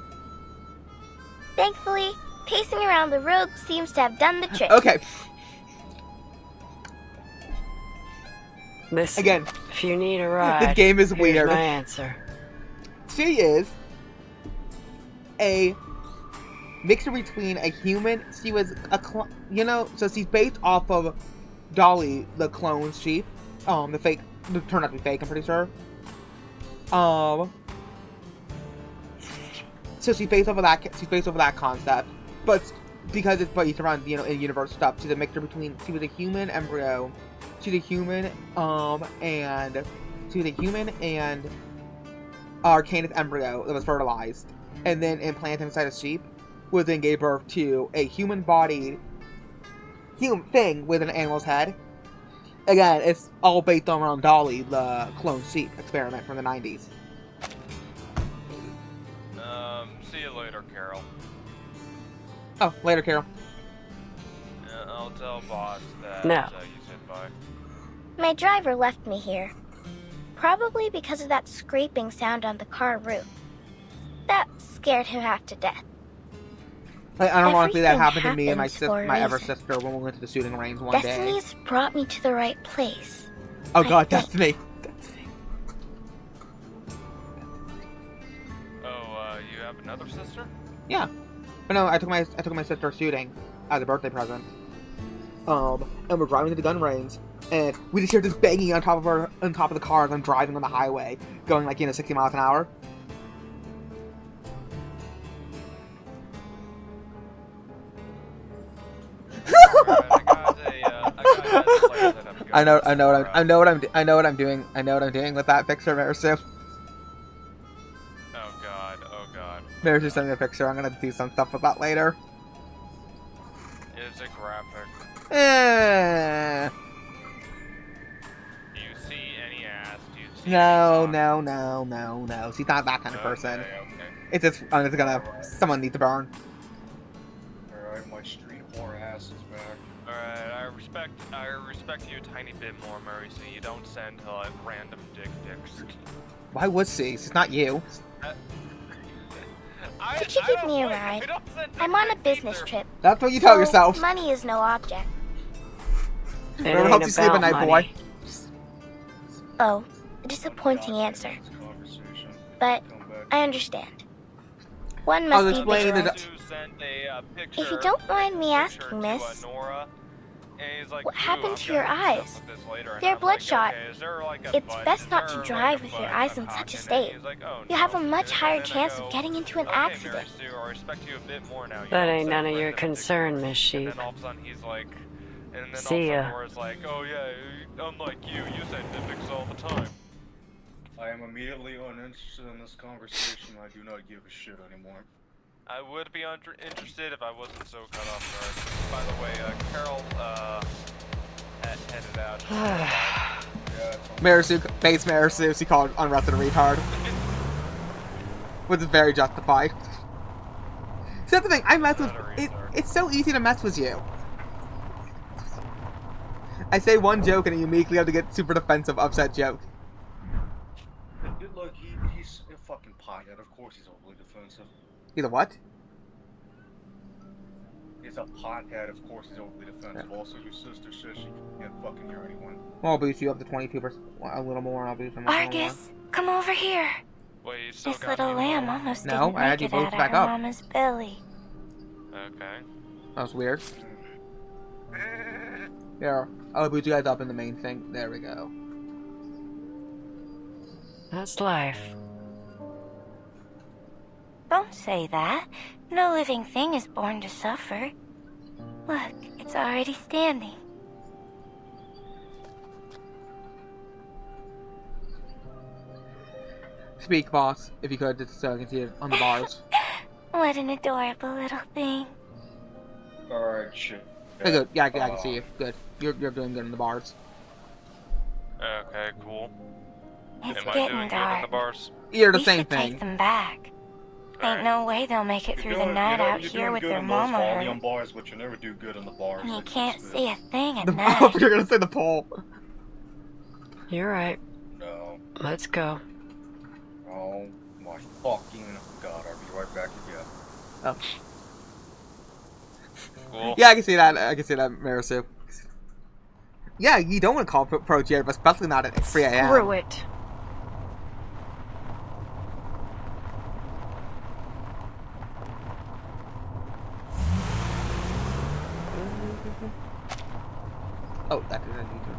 Speaker 12: Thankfully, pacing around the road seems to have done the trick.
Speaker 3: Okay.
Speaker 10: Listen,
Speaker 3: Again,
Speaker 10: if you need a ride,
Speaker 3: this game is
Speaker 10: here's
Speaker 3: weird.
Speaker 10: my answer.
Speaker 3: She is a mixture between a human. She was so she's based off of Dolly, the clone sheep. The fake, the turned out to be fake. I'm pretty sure. So she's based off of that. She's based off of that concept, but because it's based around in universe stuff, she's a mixture between. She was a human embryo. She's a human, and she was a human and Arcanus embryo that was fertilized, and then implanted inside a sheep, would then give birth to a human-bodied human thing with an animal's head. Again, it's all based around Dolly, the clone sheep experiment from the 90s.
Speaker 5: See you later, Carol.
Speaker 3: Oh, later, Carol.
Speaker 5: I'll tell boss that
Speaker 10: No.
Speaker 5: you said bye.
Speaker 12: My driver left me here. Probably because of that scraping sound on the car roof. That scared him half to death.
Speaker 3: Like, ironically, that
Speaker 12: Everything
Speaker 3: happened to me and
Speaker 12: happens for a
Speaker 3: my ever
Speaker 12: reason.
Speaker 3: sister when we went to the shooting range one day.
Speaker 12: Destiny's brought me to the right place.
Speaker 3: Oh
Speaker 12: I
Speaker 3: god,
Speaker 12: think.
Speaker 3: Destiny.
Speaker 5: Oh, you have another sister?
Speaker 3: Yeah. But no, I took my sister shooting as a birthday present. And we're driving to the gun range, and we just hear this banging on top of the car as I'm driving on the highway, going like 60 miles an hour. I know what I'm doing with that picture, Marisu.
Speaker 5: Oh god.
Speaker 3: Marisu sent me a picture. I'm gonna do some stuff with that later.
Speaker 5: Is it graphic? Do you see any ass? Do you see
Speaker 3: No. She's not that kind of person.
Speaker 5: Okay.
Speaker 3: It's just, someone needs to burn.
Speaker 4: Alright, my street whore ass is back.
Speaker 5: Alright, I respect you a tiny bit more, Murray, so you don't send random dick-dicks.
Speaker 3: Why would she? She's not you.
Speaker 12: Could you give me a ride? I'm on a business trip.
Speaker 3: That's what you tell yourself.
Speaker 12: Money is no object.
Speaker 3: Whatever helps you sleep at night, boy.
Speaker 12: Oh, a disappointing answer. But I understand. One
Speaker 3: I'll
Speaker 12: must be
Speaker 3: explain
Speaker 12: vigilant. If you don't mind me asking, miss, what happened to your eyes? They're bloodshot. It's best not to drive with your eyes in such a state. You have a much higher chance of getting into an accident.
Speaker 10: That ain't none of your concern, Miss Sheep. See ya.
Speaker 5: Oh yeah, unlike you send dick all the time.
Speaker 4: I am immediately uninterested in this conversation. I do not give a shit anymore.
Speaker 5: I would be interested if I wasn't so cut off guard. By the way, Carol, headed out.
Speaker 3: Base Marisu, she called Unrusted a retard. Which is very justified. So that's the thing, I mess with... It's so easy to mess with you. I say one joke and you immediately have to get super defensive of said joke.
Speaker 4: Look, he's a fucking pothead. Of course he's overly defensive.
Speaker 3: He's a what?
Speaker 4: He's a pothead. Of course he's overly defensive. Yeah. Also, your sister says she can't fucking hear anyone.
Speaker 3: Well, I'll boost you up to 22%, a little more, and I'll boost him up
Speaker 12: Argus, come over here.
Speaker 5: Wait,
Speaker 12: this little lamb almost
Speaker 3: no,
Speaker 12: didn't
Speaker 3: I had
Speaker 12: make
Speaker 3: you
Speaker 12: it
Speaker 3: both
Speaker 12: out
Speaker 3: back
Speaker 12: of her
Speaker 3: up.
Speaker 12: mama's belly.
Speaker 5: Okay.
Speaker 3: That was weird. Here, I'll boot you guys up in the main thing. There we go.
Speaker 10: That's life.
Speaker 12: Don't say that. No living thing is born to suffer. Look, it's already standing.
Speaker 3: Speak, boss, if you could, just so I can see it on the bars.
Speaker 12: What an adorable little thing.
Speaker 4: Alright, shit.
Speaker 3: Hey, good. Yeah, I can see you. Good. You're doing good in the bars.
Speaker 5: Okay, cool.
Speaker 12: It's
Speaker 5: Am I
Speaker 12: getting
Speaker 5: doing
Speaker 12: dark.
Speaker 5: good in the bars?
Speaker 3: You're the
Speaker 12: We
Speaker 3: same
Speaker 12: should
Speaker 3: thing.
Speaker 12: Take them back. Ain't no way they'll make it through the night out here with their mama hurt.
Speaker 4: Bars, but you never do good in the bars.
Speaker 12: And you can't see a thing at
Speaker 3: The
Speaker 12: night.
Speaker 3: pole. You're gonna say the pole.
Speaker 10: You're right.
Speaker 4: No.
Speaker 10: Let's go.
Speaker 4: Oh my fucking god! I'll be right back again.
Speaker 3: Oh.
Speaker 5: Cool.
Speaker 3: Yeah, I can see that. Marisu. Yeah, you don't want to call Projared, but especially not at 3 a.m.
Speaker 10: Screw it.
Speaker 3: Oh, that didn't need to.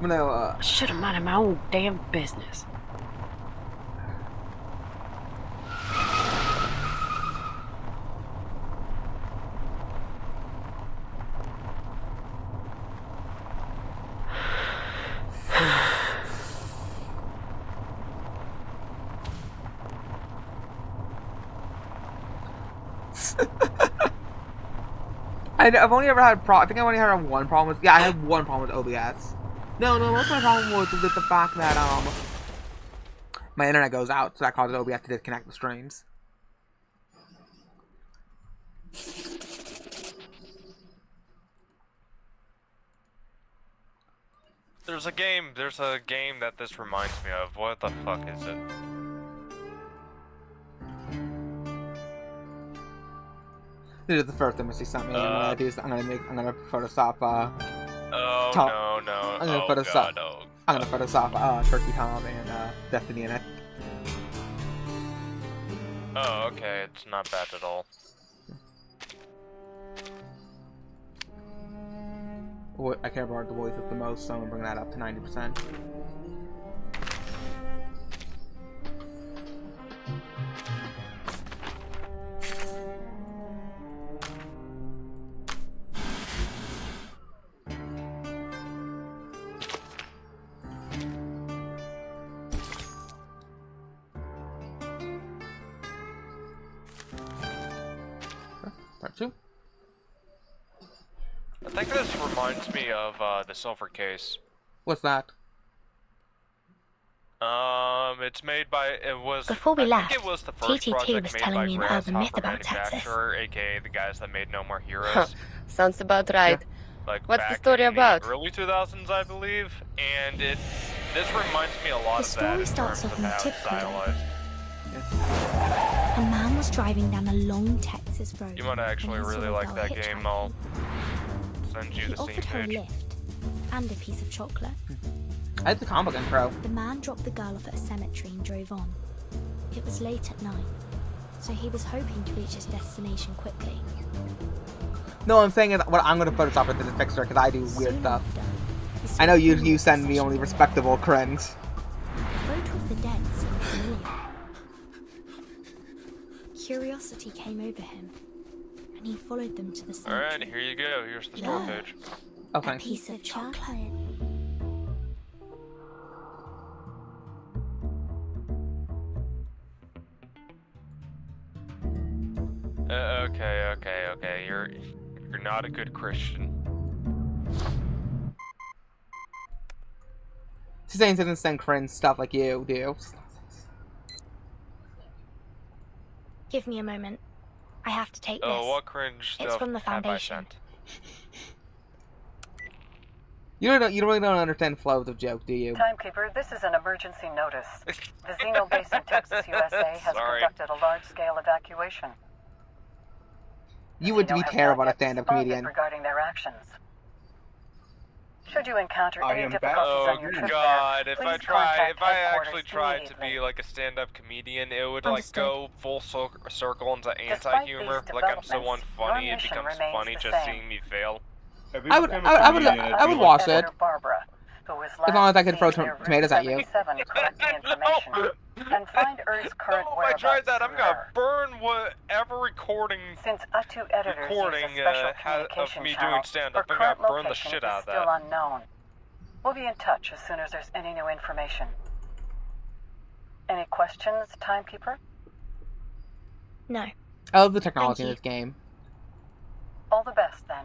Speaker 3: I'm gonna,
Speaker 10: Should have minded my own damn business.
Speaker 3: I've only ever had I think I only had one problem with. Yeah, I had one problem with OBS. No, most of my problem was with the fact that my internet goes out, so that causes OBS to disconnect the streams.
Speaker 5: There's a game that this reminds me of. What the fuck is it?
Speaker 3: This is the first image he sent me. And what I do is I'm gonna Photoshop.
Speaker 5: Oh no!
Speaker 3: I'm gonna Photoshop. I'm gonna Photoshop Turkey Tom and Destiny in it.
Speaker 5: Oh, okay. It's not bad at all.
Speaker 3: I care about the voices the most, so I'm gonna bring that up to 90%. Part 2.
Speaker 5: I think this reminds me of the Silver Case.
Speaker 3: What's that?
Speaker 5: It's made by
Speaker 12: Before we left,
Speaker 5: it was the first
Speaker 12: TT2
Speaker 5: project
Speaker 12: was
Speaker 5: made
Speaker 12: telling
Speaker 5: by
Speaker 12: me an urban myth
Speaker 5: Grasshopper
Speaker 12: about Texas.
Speaker 5: Manufacturer, aka the guys that made No More Heroes.
Speaker 10: Sounds about right.
Speaker 5: Like
Speaker 10: What's the
Speaker 5: back
Speaker 10: story
Speaker 5: in
Speaker 10: about?
Speaker 5: The early 2000s, I believe, and this reminds me a lot
Speaker 7: The
Speaker 5: of that in
Speaker 7: story starts
Speaker 5: terms
Speaker 7: off
Speaker 5: of
Speaker 7: in a
Speaker 5: how
Speaker 7: tip
Speaker 5: it's stylized.
Speaker 7: A man was driving down a long Texas road.
Speaker 5: You might actually
Speaker 7: when he
Speaker 5: really
Speaker 7: saw a
Speaker 5: like
Speaker 7: girl
Speaker 5: that
Speaker 7: hitchhiking.
Speaker 5: game. I'll send you
Speaker 7: He
Speaker 5: the scene
Speaker 7: offered her a
Speaker 5: page.
Speaker 7: lift and a piece of chocolate.
Speaker 3: I had the comic intro.
Speaker 7: The man dropped the girl off at a cemetery and drove on. It was late at night, so he was hoping to reach his destination quickly.
Speaker 3: No, I'm saying is what I'm gonna Photoshop into the picture because I do weird
Speaker 7: Soon
Speaker 3: stuff.
Speaker 7: after, he saw
Speaker 3: I know
Speaker 7: a
Speaker 3: you
Speaker 7: funeral
Speaker 3: send me
Speaker 7: procession
Speaker 3: only
Speaker 7: drive
Speaker 3: respectable cringe.
Speaker 7: by. The photo of the dead seemed familiar. Curiosity came over him, and he followed them to the cemetery.
Speaker 5: Alright, here you go. Here's the store page.
Speaker 3: Oh,
Speaker 7: A
Speaker 3: thanks.
Speaker 7: piece of chocolate.
Speaker 5: Okay. You're not a good Christian.
Speaker 3: She's saying she doesn't send cringe stuff like you do.
Speaker 12: Give me a moment. I have to take this.
Speaker 5: Oh, what cringe
Speaker 12: It's
Speaker 5: stuff
Speaker 12: from the
Speaker 5: have I
Speaker 12: Foundation.
Speaker 5: sent?
Speaker 3: You really don't understand flows of joke, do you?
Speaker 13: Timekeeper, this is an emergency notice. The Xeno base in Texas, USA has
Speaker 5: Sorry.
Speaker 13: conducted a large-scale evacuation.
Speaker 3: You would
Speaker 13: Xeno
Speaker 3: be
Speaker 13: have
Speaker 3: terrible
Speaker 13: not
Speaker 3: at
Speaker 13: yet
Speaker 3: stand-up
Speaker 13: responded
Speaker 3: comedian.
Speaker 13: regarding their actions. Should you encounter
Speaker 4: I
Speaker 13: any
Speaker 4: am
Speaker 13: difficulties
Speaker 5: Oh
Speaker 13: on your trip
Speaker 5: god,
Speaker 13: there,
Speaker 5: if I
Speaker 13: please contact
Speaker 5: actually
Speaker 13: headquarters
Speaker 5: tried to
Speaker 13: immediately.
Speaker 5: be like a stand-up comedian, it would like
Speaker 7: Understood.
Speaker 5: go full circle into
Speaker 13: Despite
Speaker 5: anti-humor.
Speaker 13: these
Speaker 5: Like I'm so
Speaker 13: developments,
Speaker 5: unfunny,
Speaker 13: your
Speaker 5: it
Speaker 13: mission
Speaker 5: becomes
Speaker 13: remains
Speaker 5: funny
Speaker 13: the
Speaker 5: just
Speaker 13: same.
Speaker 5: seeing me fail.
Speaker 3: I would watch it.
Speaker 13: Barbara, who was
Speaker 3: As long as I can
Speaker 13: last
Speaker 3: throw
Speaker 13: seen near
Speaker 3: tomatoes at you.
Speaker 13: Route 77, correct the information, and find Earth's current
Speaker 5: If I tried that, I'm
Speaker 13: through
Speaker 5: gonna
Speaker 13: her.
Speaker 5: burn whatever recording
Speaker 13: Since U2 editors
Speaker 5: recording
Speaker 13: use a special
Speaker 5: of
Speaker 13: communication
Speaker 5: me
Speaker 13: channel,
Speaker 5: doing stand-up.
Speaker 13: her
Speaker 5: I'm gonna
Speaker 13: current
Speaker 5: burn the
Speaker 13: location
Speaker 5: shit
Speaker 13: is
Speaker 5: out of
Speaker 13: still
Speaker 5: that.
Speaker 13: unknown. We'll be in touch as soon as there's any new information. Any questions, Timekeeper?
Speaker 12: No.
Speaker 3: I love the technology in
Speaker 12: Thank
Speaker 3: this game.
Speaker 13: All the best, then.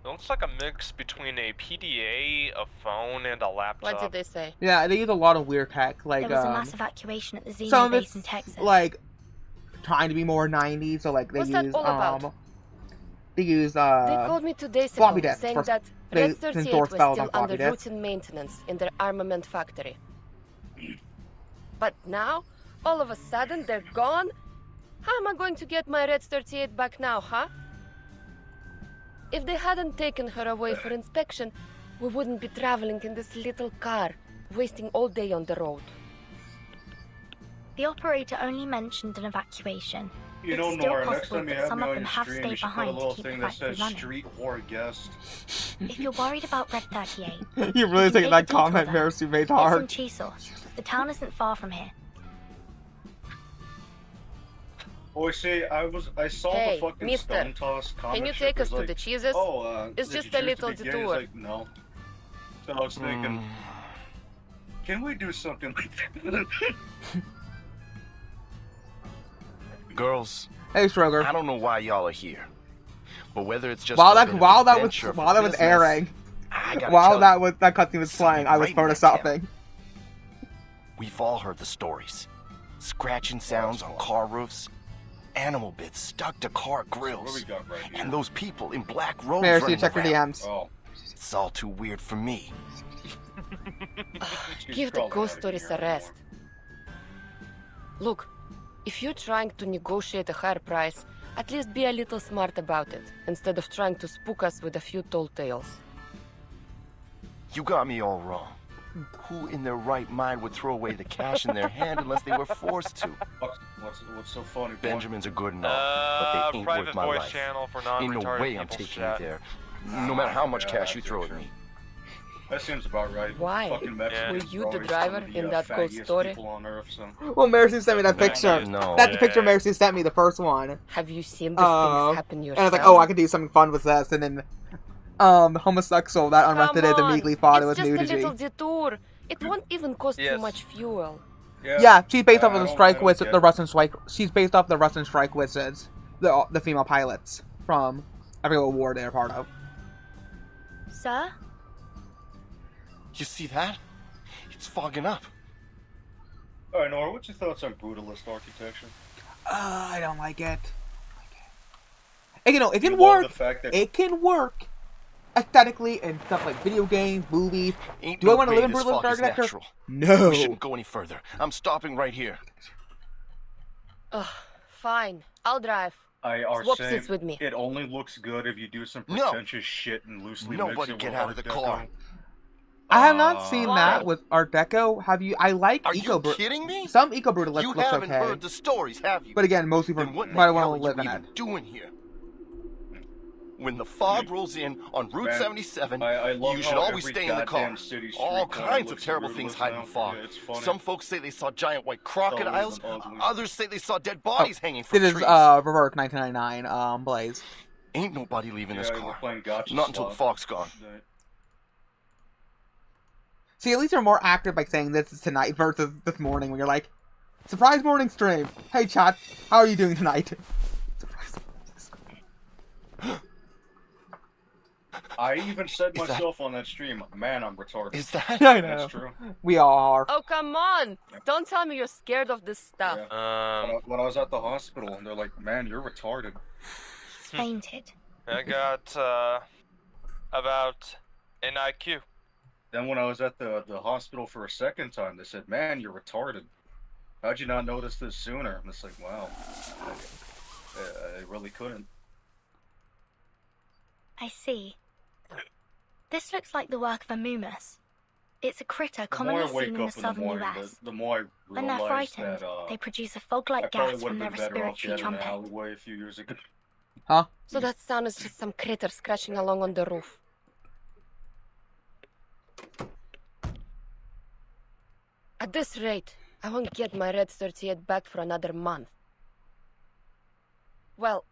Speaker 5: It looks like a mix between a PDA, a phone, and a laptop.
Speaker 10: What did they say?
Speaker 3: Yeah, they use a lot of weird tech, like
Speaker 12: There was a mass evacuation at the
Speaker 3: some
Speaker 12: Xeno
Speaker 3: of
Speaker 12: base
Speaker 3: it's
Speaker 12: in Texas.
Speaker 3: like trying to be more 90s, so like they
Speaker 10: What's
Speaker 3: use
Speaker 10: that all about?
Speaker 3: they use
Speaker 10: They called me 2 days ago,
Speaker 3: floppy disks
Speaker 10: saying
Speaker 3: for-
Speaker 10: that
Speaker 3: they
Speaker 10: Red 38
Speaker 3: store
Speaker 10: was
Speaker 3: spells
Speaker 10: still
Speaker 3: on floppy
Speaker 10: under
Speaker 3: disks.
Speaker 10: routine maintenance in their armament factory. But now, all of a sudden, they're gone? How am I going to get my Red 38 back now, huh? If they hadn't taken her away for inspection, we wouldn't be traveling in this little car, wasting all day on the road.
Speaker 12: The operator only mentioned an evacuation.
Speaker 4: You
Speaker 12: It's
Speaker 4: know,
Speaker 12: still
Speaker 4: Nora, next
Speaker 12: possible
Speaker 4: time you
Speaker 12: that
Speaker 4: have
Speaker 12: some
Speaker 4: me
Speaker 12: of
Speaker 4: on
Speaker 12: them
Speaker 4: your
Speaker 12: have
Speaker 4: stream,
Speaker 12: stayed
Speaker 4: you should put a
Speaker 12: behind to
Speaker 4: little
Speaker 12: keep
Speaker 4: thing
Speaker 12: the
Speaker 4: that
Speaker 12: factory
Speaker 4: says
Speaker 12: running.
Speaker 4: street whore guest.
Speaker 12: If you're worried about Red 38,
Speaker 3: You really
Speaker 12: you can
Speaker 3: think
Speaker 12: take
Speaker 3: that
Speaker 12: a detour
Speaker 3: comment
Speaker 12: there.
Speaker 3: Marisu made
Speaker 12: It's in
Speaker 3: hard?
Speaker 12: Chisel. The town isn't far from here.
Speaker 4: Odesee, I saw
Speaker 10: Hey,
Speaker 4: the fucking
Speaker 10: mister,
Speaker 4: Stone Toss comic
Speaker 10: Can you
Speaker 4: strip.
Speaker 10: take us
Speaker 4: It's
Speaker 10: to
Speaker 4: like,
Speaker 10: the cheeses?
Speaker 4: Oh,
Speaker 10: It's
Speaker 4: did
Speaker 10: just
Speaker 4: you
Speaker 10: a
Speaker 4: choose to
Speaker 10: little
Speaker 4: be gay? It's
Speaker 10: detour.
Speaker 4: like, no. So I was thinking, can we do something like that?
Speaker 14: Girls,
Speaker 3: Hey, Stroger.
Speaker 14: I don't know why y'all are here, but whether it's just
Speaker 3: While
Speaker 14: a
Speaker 3: that
Speaker 14: bit of
Speaker 3: while that
Speaker 14: adventure
Speaker 3: was
Speaker 14: for
Speaker 3: while that was
Speaker 14: business,
Speaker 3: airing,
Speaker 14: I gotta
Speaker 3: while
Speaker 14: tell
Speaker 3: that
Speaker 14: you,
Speaker 3: was that cutscene was playing, I was
Speaker 14: right in the
Speaker 3: photoshopping.
Speaker 14: we've all heard the stories. Scratching sounds on car roofs, animal bits stuck to car
Speaker 4: What do we
Speaker 14: grills,
Speaker 4: got right here?
Speaker 14: and those people in black robes
Speaker 3: Marisu,
Speaker 14: running
Speaker 3: check your
Speaker 14: around.
Speaker 3: DMs.
Speaker 4: Oh,
Speaker 14: It's all too weird for me.
Speaker 10: Give the ghost stories a rest. Look, if you're trying to negotiate a higher price, at least be a little smart about it, instead of trying to spook us with a few tall tales.
Speaker 14: You got me all wrong. Who in their right mind would throw away the cash in their hand unless they were forced to?
Speaker 4: What's so funny?
Speaker 14: Benjamins are good and all, but they ain't worth my life.
Speaker 5: Channel for
Speaker 14: Ain't no way I'm taking you there, no matter how much cash you throw at me.
Speaker 4: That seems about right.
Speaker 10: Why?
Speaker 4: Fucking Mexicans
Speaker 10: Were you
Speaker 4: are
Speaker 10: the
Speaker 4: always
Speaker 10: driver
Speaker 4: some of the,
Speaker 10: in that ghost
Speaker 4: fattiest
Speaker 10: story?
Speaker 4: people on Earth, so.
Speaker 3: Well, Mercy sent me that picture.
Speaker 14: No.
Speaker 3: That's the picture Mercy sent me, the first one.
Speaker 10: Have you seen these things happen
Speaker 3: And I
Speaker 10: yourself?
Speaker 3: was like, oh, I could do something fun with this, and then, homosexual that unrested is immediately thought it was nudity.
Speaker 10: It's just a little detour. It won't even cost too much fuel.
Speaker 3: Yeah, she's based off of the strike with the Russian strike. She's based off the Russian strike wizards, the female pilots from I forget what war they're part of.
Speaker 12: Sir?
Speaker 14: You see that? It's fogging up.
Speaker 4: Alright, Nora, what's your thoughts on brutalist architecture?
Speaker 3: I don't like it. It can work. It can work aesthetically and stuff like video games, movies. Do I want to live in brutalist architecture? No.
Speaker 14: We shouldn't go any further. I'm stopping right here.
Speaker 10: Ugh, fine. I'll drive. Swap seats with me.
Speaker 4: It only looks good if you do some pretentious shit and loosely mix
Speaker 14: Nobody
Speaker 4: it
Speaker 14: get
Speaker 4: with
Speaker 14: out of the car.
Speaker 3: I have not seen that with Art Deco. Have you? I like eco.
Speaker 14: Are you kidding me?
Speaker 3: Some eco brutalist
Speaker 14: You
Speaker 3: looks
Speaker 14: haven't
Speaker 3: okay.
Speaker 14: heard the stories, have you?
Speaker 3: But again, mostly from
Speaker 14: what
Speaker 3: what I
Speaker 14: the hell
Speaker 3: want to
Speaker 14: are
Speaker 3: live
Speaker 14: you
Speaker 3: in
Speaker 14: even
Speaker 3: it.
Speaker 14: doing here? When the fog rolls in on Route 77, you should always stay in the car. All kinds of terrible things hide in the fog. Some folks say they saw giant white crocodiles. Others say they saw dead bodies hanging from
Speaker 3: This
Speaker 14: trees.
Speaker 3: is Reverse 1999 Blaze.
Speaker 14: Ain't nobody leaving this car. Not until the fog's gone.
Speaker 3: See, at least you're more active by saying this is tonight versus this morning when you're like, surprise morning stream. Hey chat, how are you doing tonight?
Speaker 4: I even said myself on that stream, man, I'm retarded.
Speaker 14: Is that?
Speaker 3: I know.
Speaker 4: That's true.
Speaker 3: We all are.
Speaker 10: Oh, come on! Don't tell me you're scared of this stuff.
Speaker 4: Yeah. When I was at the hospital, and they're like, man, you're retarded.
Speaker 12: Fainted.
Speaker 5: I got, about an IQ.
Speaker 4: Then when I was at the hospital for a second time, they said, man, you're retarded. How'd you not notice this sooner? And it's like, wow. I really couldn't.
Speaker 12: I see. This looks like the work of a mumus. It's a critter commonly seen in the southern US.
Speaker 4: The more I
Speaker 12: When they're
Speaker 4: realized
Speaker 12: frightened,
Speaker 4: that,
Speaker 12: they produce a fog-like gas from their respiratory trumpet.
Speaker 4: Alleyway a few years ago.
Speaker 3: Huh?
Speaker 10: So that sound is just some critter scratching along on the roof. At this rate, I won't get my Red 38 back for another month. Well,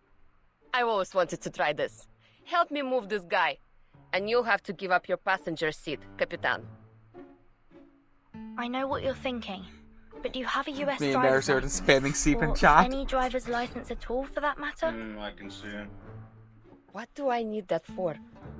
Speaker 10: I always wanted to try this. Help me move this guy. And you'll have to give up your passenger seat, Capitan.
Speaker 12: I know what you're thinking, but do you have a US
Speaker 3: Me and
Speaker 12: driver's
Speaker 3: Darcy are just
Speaker 12: license?
Speaker 3: spamming Seep in
Speaker 12: Or
Speaker 3: chat.
Speaker 12: any driver's license at all, for that matter?
Speaker 4: I can see it.
Speaker 10: What do I need that for?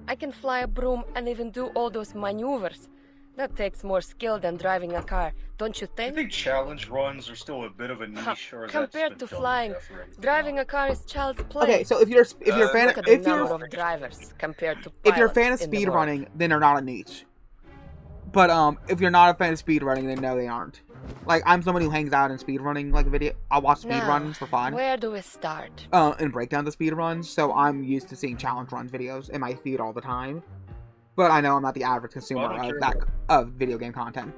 Speaker 10: I can fly a broom and even do all those maneuvers. That takes more skill than driving a car, don't you
Speaker 4: I
Speaker 10: think?
Speaker 4: think challenge runs are still a bit of a niche, or is that
Speaker 10: Compared
Speaker 4: just
Speaker 10: to
Speaker 4: been done
Speaker 10: flying,
Speaker 4: to death already?
Speaker 10: driving a car is child's play.
Speaker 3: Okay, so if you're a fan
Speaker 10: Look at
Speaker 3: if
Speaker 10: the number
Speaker 3: you're
Speaker 10: of drivers compared to
Speaker 3: if you're a fan of
Speaker 10: pilots in the
Speaker 3: speed
Speaker 10: world.
Speaker 3: running, then they're not a niche. But if you're not a fan of speed running, then no, they aren't. Like I'm someone who hangs out in speed running like a video. I'll watch speed
Speaker 10: Now,
Speaker 3: runs for fun.
Speaker 10: Where do we start?
Speaker 3: And breakdowns of speed runs, so I'm used to seeing challenge runs videos in my feed all the time. But I know I'm not the average consumer of video game content.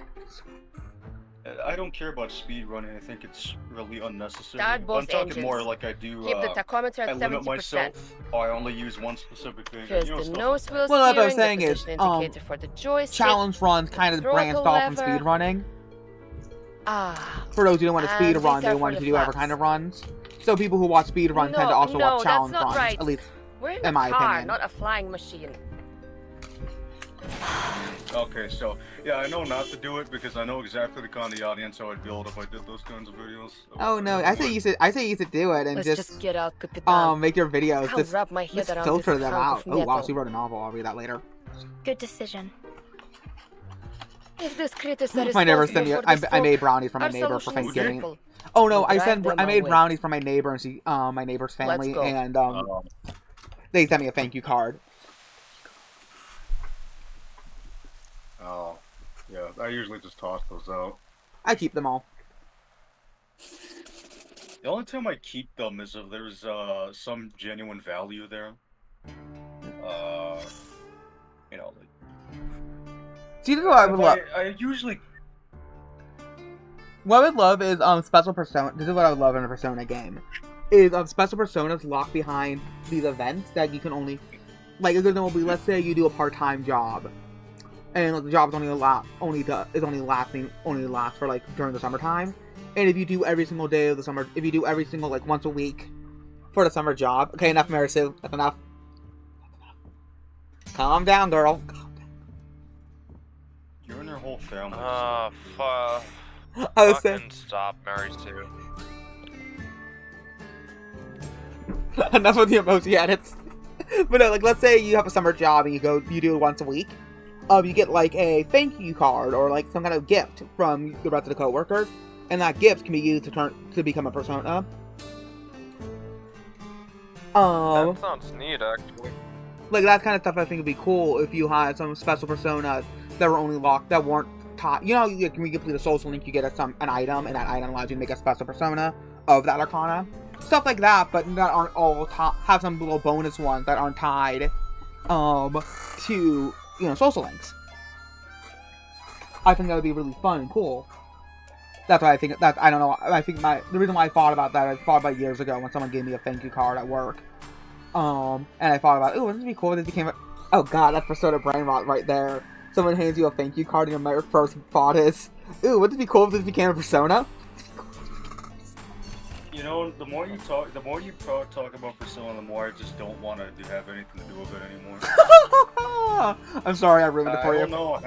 Speaker 4: I don't care about speed running. I think it's really unnecessary.
Speaker 10: Start both
Speaker 4: I'm talking
Speaker 10: engines.
Speaker 4: more like I do.
Speaker 10: Keep the tachometer
Speaker 4: I
Speaker 10: at
Speaker 4: limit
Speaker 10: 70%.
Speaker 4: myself. I only use one specific thing.
Speaker 10: Here's
Speaker 4: you know,
Speaker 10: the
Speaker 4: stuff
Speaker 10: nose wheel
Speaker 3: Well, that's what I was
Speaker 10: steering,
Speaker 3: saying
Speaker 10: the
Speaker 3: is,
Speaker 10: position indicator for the joystick,
Speaker 3: challenge runs kind of
Speaker 10: throttle
Speaker 3: branched off from
Speaker 10: lever.
Speaker 3: speed running.
Speaker 10: Ah.
Speaker 3: For those who don't want to speed
Speaker 10: And
Speaker 3: run,
Speaker 10: these are
Speaker 3: they
Speaker 10: for
Speaker 3: want
Speaker 10: the
Speaker 3: to do other
Speaker 10: flaps.
Speaker 3: kind of runs. So people who watch speed run tend to also watch challenge
Speaker 10: that's not
Speaker 3: runs,
Speaker 10: right.
Speaker 3: at least
Speaker 10: We're in
Speaker 3: in
Speaker 10: a
Speaker 3: my
Speaker 10: car,
Speaker 3: opinion.
Speaker 10: not a flying machine.
Speaker 4: Okay, so yeah, I know not to do it because I know exactly the kind of audience I would build if I did those kinds of videos.
Speaker 3: Oh no, I say you should do it and
Speaker 10: Let's
Speaker 3: just
Speaker 10: get out, Capitan.
Speaker 3: make your videos
Speaker 10: I'll
Speaker 3: just,
Speaker 10: wrap my head
Speaker 3: just
Speaker 10: around
Speaker 3: filter
Speaker 10: this
Speaker 3: them
Speaker 10: hunk
Speaker 3: out.
Speaker 10: of
Speaker 3: Oh wow,
Speaker 10: metal.
Speaker 3: she wrote a novel. I'll read that later.
Speaker 12: Good decision.
Speaker 10: If this critters are
Speaker 3: My neighbor
Speaker 10: responsible
Speaker 3: sent me.
Speaker 10: for this
Speaker 3: I made
Speaker 10: fog,
Speaker 3: brownies for my
Speaker 10: our
Speaker 3: neighbor for
Speaker 10: solution is
Speaker 3: Thanksgiving.
Speaker 10: simple.
Speaker 3: Oh no,
Speaker 10: Drive them
Speaker 3: I made
Speaker 10: away.
Speaker 3: brownies for my neighbor and my neighbor's family,
Speaker 10: go.
Speaker 3: and they sent me a thank you card.
Speaker 4: I usually just toss those out.
Speaker 3: I keep them all.
Speaker 4: The only time I keep them is if there's some genuine value there. You know, like.
Speaker 3: See, this is what I would love.
Speaker 4: I usually.
Speaker 3: What I would love is special persona. This is what I would love in a Persona game. Is special personas locked behind these events that you can only, like, if there's no, let's say you do a part-time job, and the job is only lasts for like during the summertime, and if you do every single day of the summer, if you do every single like once a week for the summer job, okay, enough, Marisu, that's enough. Calm down, girl. Calm down.
Speaker 4: You and your whole family.
Speaker 5: Fuck.
Speaker 3: I was saying.
Speaker 5: Stop, Marisu.
Speaker 3: Enough with the emoji edits. But no, like, let's say you have a summer job and you do it once a week. You get like a thank you card or like some kind of gift from the rest of the coworkers, and that gift can be used to become a persona.
Speaker 5: That sounds neat, actually.
Speaker 3: Like, that kind of stuff I think would be cool if you had some special personas that were only locked, that weren't taught. You know, when you complete a social link, you get an item, and that item allows you to make a special persona of that arcana. Stuff like that, but that aren't all have some little bonus ones that aren't tied to, you know, social links. I think that would be really fun and cool. That's why I think that, I don't know, I think the reason why I thought about that, I thought about years ago when someone gave me a thank you card at work. And I thought about, ooh, wouldn't it be cool if this became a, oh god, that's Persona brain rot right there. Someone hands you a thank you card and your first thought is, ooh, wouldn't it be cool if this became a Persona?
Speaker 4: You know, the more you talk about Persona, the more I just don't want to have anything to do with it anymore.
Speaker 3: I'm sorry I ruined it for you.
Speaker 4: I don't know.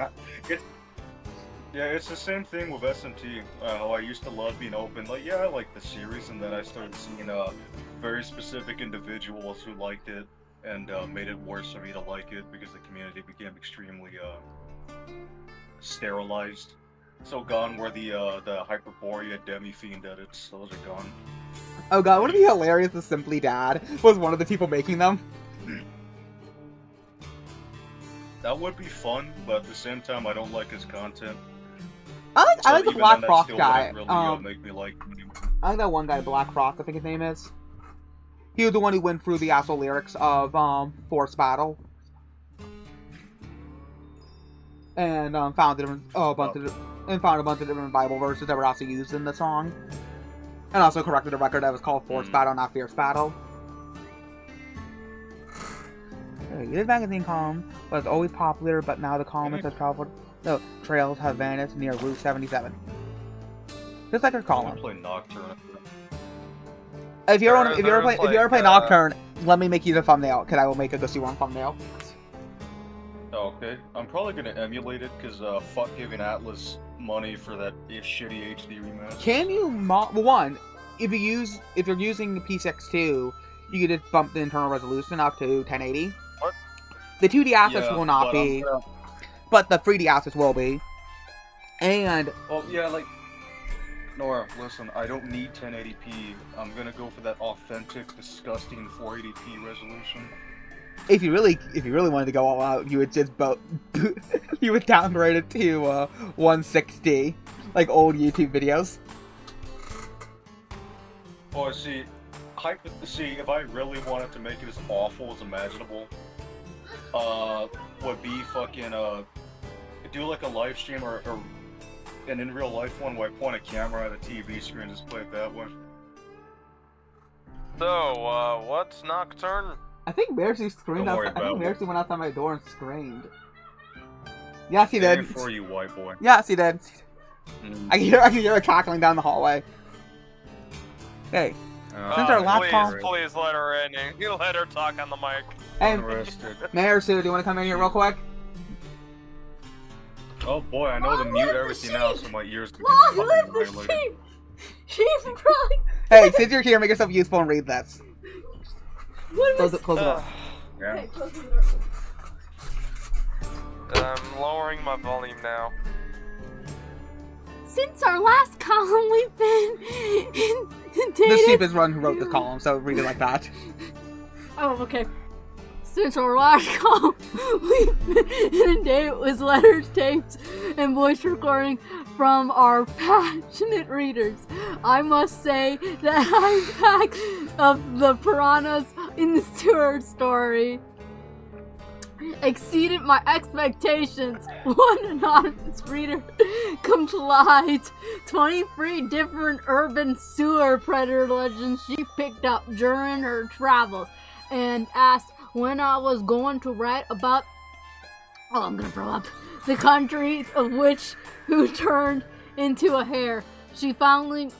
Speaker 4: It's the same thing with SMT. How I used to love being open. Like, yeah, I like the series, and then I started seeing very specific individuals who liked it, and made it worse for me to like it because the community became extremely sterilized. So gone were the Hyperborea Demi-Fiend edits. Those are gone.
Speaker 3: Oh god, would it be hilarious if Simply Dad was one of the people making them?
Speaker 4: That would be fun, but at the same time, I don't like his content.
Speaker 3: I like the Black Frost guy.
Speaker 4: Really, make me like him.
Speaker 3: I like that one guy, Black Frost, I think his name is. He was the one who went through the actual lyrics of Force Battle. And found a bunch of different Bible verses that were also used in the song. And also corrected a record that was called Force Battle, not Fierce Battle. This magazine column was always popular, but now the column has traveled. No, trails have vanished near Route 77. Just like her column.
Speaker 4: Play Nocturne.
Speaker 3: If you ever play Nocturne, let me make you the thumbnail, because I will make a Gusty One thumbnail.
Speaker 4: Okay, I'm probably gonna emulate it because fuck giving Atlas money for that shitty HD rematch.
Speaker 3: Can you well, one, if you're using PCX2, you can just bump the internal resolution up to 1080.
Speaker 5: What?
Speaker 3: The 2D assets will not be, but the 3D assets will be. And
Speaker 4: well, yeah, like Nora, listen, I don't need 1080p. I'm gonna go for that authentic, disgusting 480p resolution.
Speaker 3: If you really wanted to go all out, you would just you would downgrade it to 160, like old YouTube videos.
Speaker 4: Oh, see, if I really wanted to make it as awful as imaginable, would be fucking do like a live stream or an in real life one where I point a camera at a TV screen and just play it that way.
Speaker 5: So, what's Nocturne?
Speaker 3: I think Mercy screamed outside. I think Mercy went outside my door and screamed. Yes, he did.
Speaker 4: For you, white boy.
Speaker 3: Yes, he did. I can hear her cackling down the hallway. Hey, since our last call,
Speaker 5: please let her in. You let her talk on the mic.
Speaker 3: Hey, Mayor Sue, do you want to come in here real quick?
Speaker 4: Oh boy, I know to mute everything now, so my ears can
Speaker 15: Mom, lift the sheep! Sheep probably...
Speaker 3: Hey, since you're here, make yourself useful and read this. Close the door.
Speaker 4: Yeah.
Speaker 15: Okay, close the door.
Speaker 5: I'm lowering my volume now.
Speaker 15: Since our last column, we've been
Speaker 3: The sheep is Run who wrote the column, so read it like that.
Speaker 15: Oh, okay. Since our last call, we've been inundated with letters, tapes, and voice recording from our passionate readers. I must say that I'm back of the piranhas in the sewer story exceeded my expectations. One anonymous reader complied 23 different urban sewer predator legends she picked up during her travels and asked when I was going to write about I'm gonna throw up the country of which who turned into a hare. She fondly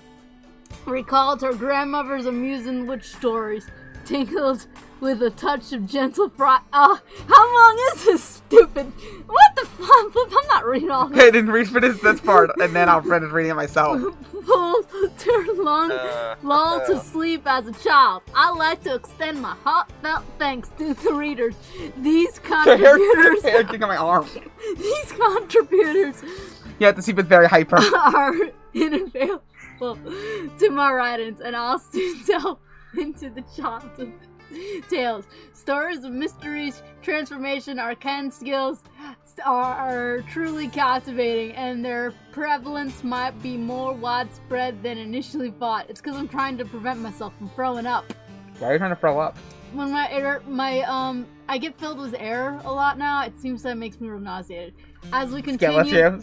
Speaker 15: recalled her grandmother's amusing witch stories, tinkled with a touch of gentle pride. How long is this stupid? What the fuck? I'm not reading all this.
Speaker 3: I didn't read for this part, and then I'll finish reading it myself.
Speaker 15: Pulled to lull to sleep as a child. I'd like to extend my heartfelt thanks to the readers. These contributors.
Speaker 3: Hair kicking my arm.
Speaker 15: These contributors.
Speaker 3: Yeah, the sleep is very hyper.
Speaker 15: Are inavailable to my writings, and I'll soon delve into the childhood tales. Stories of mysteries, transformation, arcane skills are truly captivating, and their prevalence might be more widespread than initially thought. It's because I'm trying to prevent myself from throwing up.
Speaker 3: Why are you trying to throw up?
Speaker 15: When I get filled with air a lot now, it seems that makes me real nauseated. As we continue...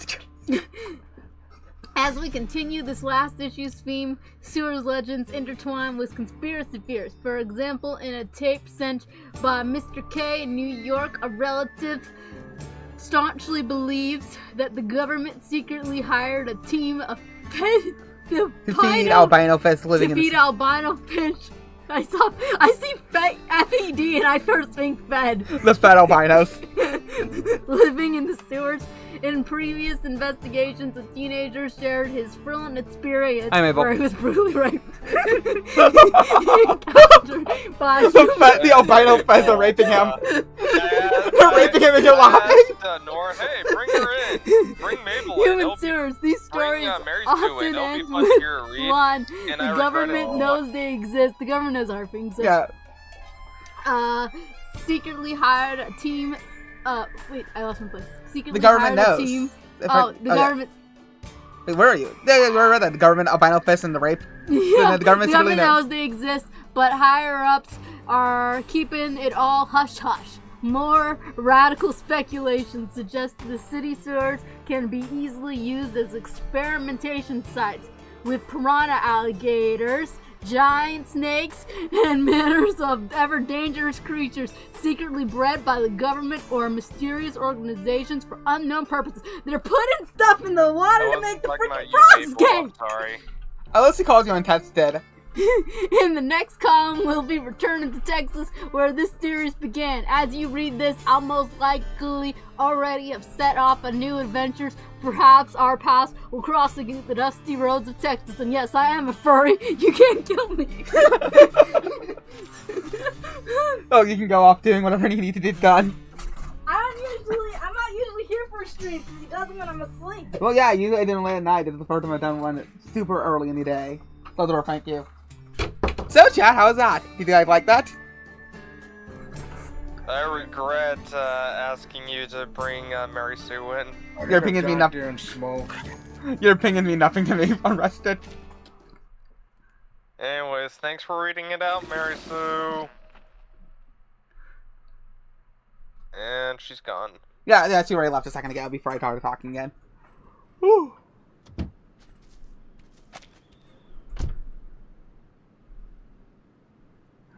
Speaker 15: As we continue this last issue's theme, sewers legends intertwine with conspiracy theories. For example, in a tape sent by Mr. K in New York, a relative staunchly believes that the government secretly hired a team of
Speaker 3: to feed albino fish living in the
Speaker 15: albino fish. I see FED and I first think fed.
Speaker 3: The fed albinos.
Speaker 15: Living in the sewers. In previous investigations, a teenager shared his thrilling experience where he was brutally raped.
Speaker 3: The albino feds are raping him. They're raping him and you're laughing.
Speaker 5: Nora, hey, bring her in. Bring Mabel in.
Speaker 15: Human sewers. These stories often end with one. The government knows they exist. The government knows our things exist. Yeah. Secretly hired a team. Wait, I lost my place. Secretly
Speaker 3: the government knows.
Speaker 15: Team. The government.
Speaker 3: Wait, where are you? Yeah, where are they? The government, albino fists, and the rape.
Speaker 15: Yeah,
Speaker 3: the government
Speaker 15: knows they exist, but higher ups are keeping it all hush hush. More radical speculation suggests the city sewers can be easily used as experimentation sites with piranha alligators, giant snakes, and manners of ever dangerous creatures secretly bred by the government or mysterious organizations for unknown purposes. They're putting stuff in the water to make the freaking frogs game!
Speaker 5: Sorry.
Speaker 3: Unless he calls you untested.
Speaker 15: In the next column, we'll be returning to Texas, where this series began. As you read this, I'll most likely already have set off a new adventures. Perhaps our paths will cross the dusty roads of Texas. And yes, I am a furry. You can't kill me.
Speaker 3: Oh, you can go off doing whatever you need to get done.
Speaker 15: I'm not usually here for streams because he does them when I'm asleep.
Speaker 3: Well, yeah, usually I didn't late at night. This is the first time I've done one super early in the day. So, thank you. So, chat, how was that? Did you guys like that?
Speaker 5: I regret asking you to bring Mary Sue in.
Speaker 3: Your opinion means nothing. Your opinion means nothing to me. I'm arrested.
Speaker 5: Anyways, thanks for reading it out, Mary Sue. And she's gone.
Speaker 3: Yeah, she already left a second ago before I started talking again. Whew.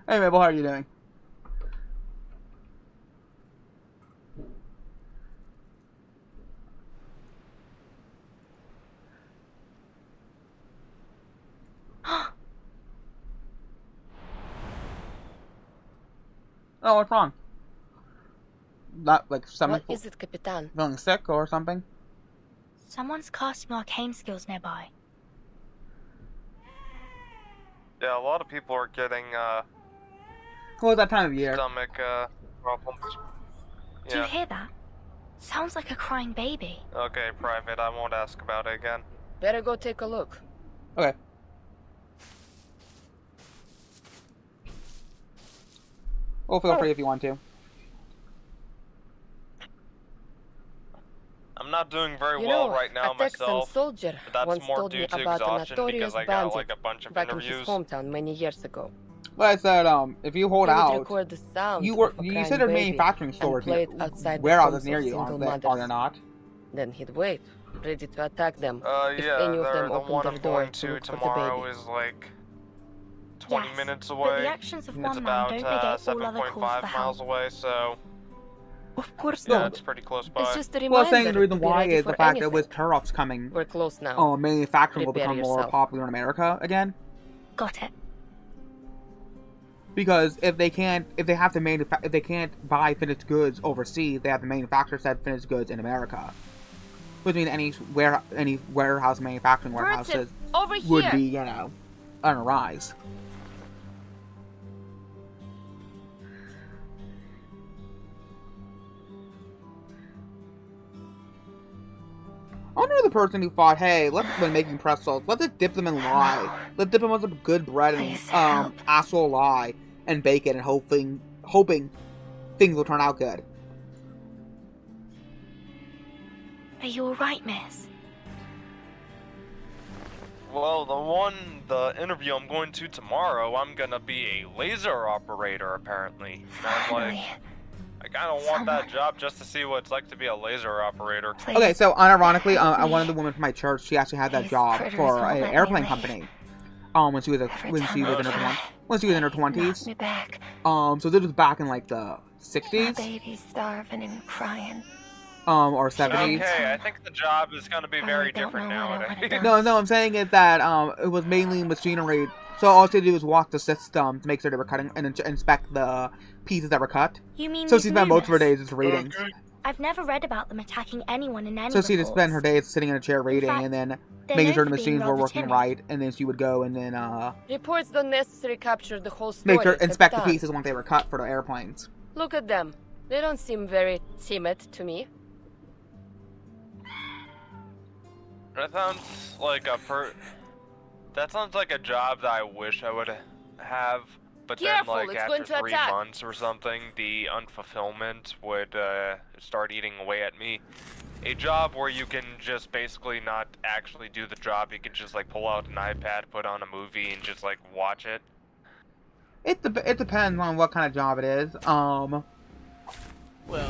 Speaker 3: Hey Mabel, how are you doing? Oh, what's wrong? Not like something.
Speaker 16: What is it, Capitan?
Speaker 3: Feeling sick or something?
Speaker 12: Someone's casting arcane skills nearby.
Speaker 5: Yeah, a lot of people are getting
Speaker 3: Well, that time of year.
Speaker 5: Stomach problems.
Speaker 12: Do you hear that? Sounds like a crying baby.
Speaker 5: Okay, Private, I won't ask about it again.
Speaker 16: Better go take a look.
Speaker 3: Okay. Well, feel free if you want to.
Speaker 5: not doing very well right now
Speaker 16: a Texan
Speaker 5: myself.
Speaker 16: soldier
Speaker 5: But that's
Speaker 16: once
Speaker 5: more
Speaker 16: told
Speaker 5: due
Speaker 16: me
Speaker 5: to
Speaker 16: about a
Speaker 5: exhaustion
Speaker 16: notorious
Speaker 5: because I got
Speaker 16: bandit
Speaker 5: like a bunch of
Speaker 16: back in
Speaker 5: interviews.
Speaker 16: his hometown many years ago.
Speaker 3: Well, I said, if you hold
Speaker 16: He would
Speaker 3: out,
Speaker 16: record the sound
Speaker 3: you
Speaker 16: of a
Speaker 3: said
Speaker 16: crying
Speaker 3: there's
Speaker 16: baby
Speaker 3: manufacturing
Speaker 16: and
Speaker 3: stores,
Speaker 16: play it outside the
Speaker 3: warehouses
Speaker 16: homes
Speaker 3: near
Speaker 16: of
Speaker 3: you,
Speaker 16: single
Speaker 3: are there
Speaker 16: mothers.
Speaker 3: not?
Speaker 16: Then he'd wait, ready to attack them. If
Speaker 5: Yeah,
Speaker 16: any of them
Speaker 5: the
Speaker 16: opened
Speaker 5: one
Speaker 16: their
Speaker 5: I'm
Speaker 16: door
Speaker 5: going
Speaker 16: to
Speaker 5: to
Speaker 16: look for the
Speaker 5: tomorrow
Speaker 16: baby.
Speaker 5: is like 20
Speaker 7: Yes,
Speaker 5: minutes
Speaker 7: but
Speaker 5: away.
Speaker 7: the actions of
Speaker 5: It's
Speaker 7: one man
Speaker 5: about
Speaker 7: don't negate all other calls
Speaker 5: 7.5
Speaker 7: for
Speaker 5: miles
Speaker 7: help.
Speaker 5: away, so
Speaker 16: Of course
Speaker 5: yeah,
Speaker 16: not.
Speaker 5: it's pretty close by.
Speaker 16: It's just a
Speaker 3: Well,
Speaker 16: reminder
Speaker 3: saying the reason
Speaker 16: to be
Speaker 3: why
Speaker 16: ready
Speaker 3: is
Speaker 16: for
Speaker 3: the fact that
Speaker 16: anything.
Speaker 3: with Turov's coming,
Speaker 16: We're close now.
Speaker 3: manufacturing will
Speaker 16: Prepare
Speaker 3: become more
Speaker 16: yourself.
Speaker 3: popular in America again.
Speaker 7: Got it.
Speaker 3: Because if they can't buy finished goods overseas, they have to manufacture said finished goods in America. Which means any warehouse manufacturing warehouses
Speaker 16: over
Speaker 3: would
Speaker 16: here.
Speaker 3: be, you know, on a rise. I wonder the person who thought, hey, when making pretzels, let's just dip them in lye. Let's dip them in some good bread and actual lye and bake it and hoping things will turn out good.
Speaker 7: Are you alright, miss?
Speaker 5: Well, the interview I'm going to tomorrow, I'm gonna be a laser operator apparently. And I'm like, I kind of want that job just to see what it's like to be a laser operator.
Speaker 3: Okay, so unironically, one of the women from my church, she actually had that job for an airplane company. When she was in her 20s. So this was back in like the 60s.
Speaker 7: Baby's starving and crying.
Speaker 3: Or 70s.
Speaker 5: Okay, I think the job is gonna be very different nowadays.
Speaker 3: No, I'm saying is that it was mainly machinery. So all she had to do was walk the system to make sure they were cutting and inspect the pieces that were cut.
Speaker 7: You mean
Speaker 3: so
Speaker 7: these
Speaker 3: she spent most of her
Speaker 7: mooners?
Speaker 3: days just reading.
Speaker 7: I've never read about them attacking anyone in any
Speaker 3: So she just
Speaker 7: reports.
Speaker 3: spent her days sitting in a chair reading
Speaker 7: fact,
Speaker 3: and then
Speaker 7: they're
Speaker 3: making
Speaker 7: known
Speaker 3: sure the
Speaker 7: for being
Speaker 3: machines were
Speaker 7: rather
Speaker 3: working
Speaker 7: timid.
Speaker 3: right, and then she would go and then
Speaker 16: Reports don't necessarily capture the whole story.
Speaker 3: make sure inspect the
Speaker 16: Capitan.
Speaker 3: pieces once they were cut for the airplanes.
Speaker 16: Look at them. They don't seem very timid to me.
Speaker 5: That sounds like that sounds like a job that I wish I would have, but
Speaker 16: Careful,
Speaker 5: then like
Speaker 16: it's going
Speaker 5: after
Speaker 16: to
Speaker 5: 3
Speaker 16: attack.
Speaker 5: months or something, the unfulfillment would start eating away at me. A job where you can just basically not actually do the job, you can just like pull out an iPad, put on a movie, and just like watch it.
Speaker 3: It depends on what kind of job it is.
Speaker 17: Well,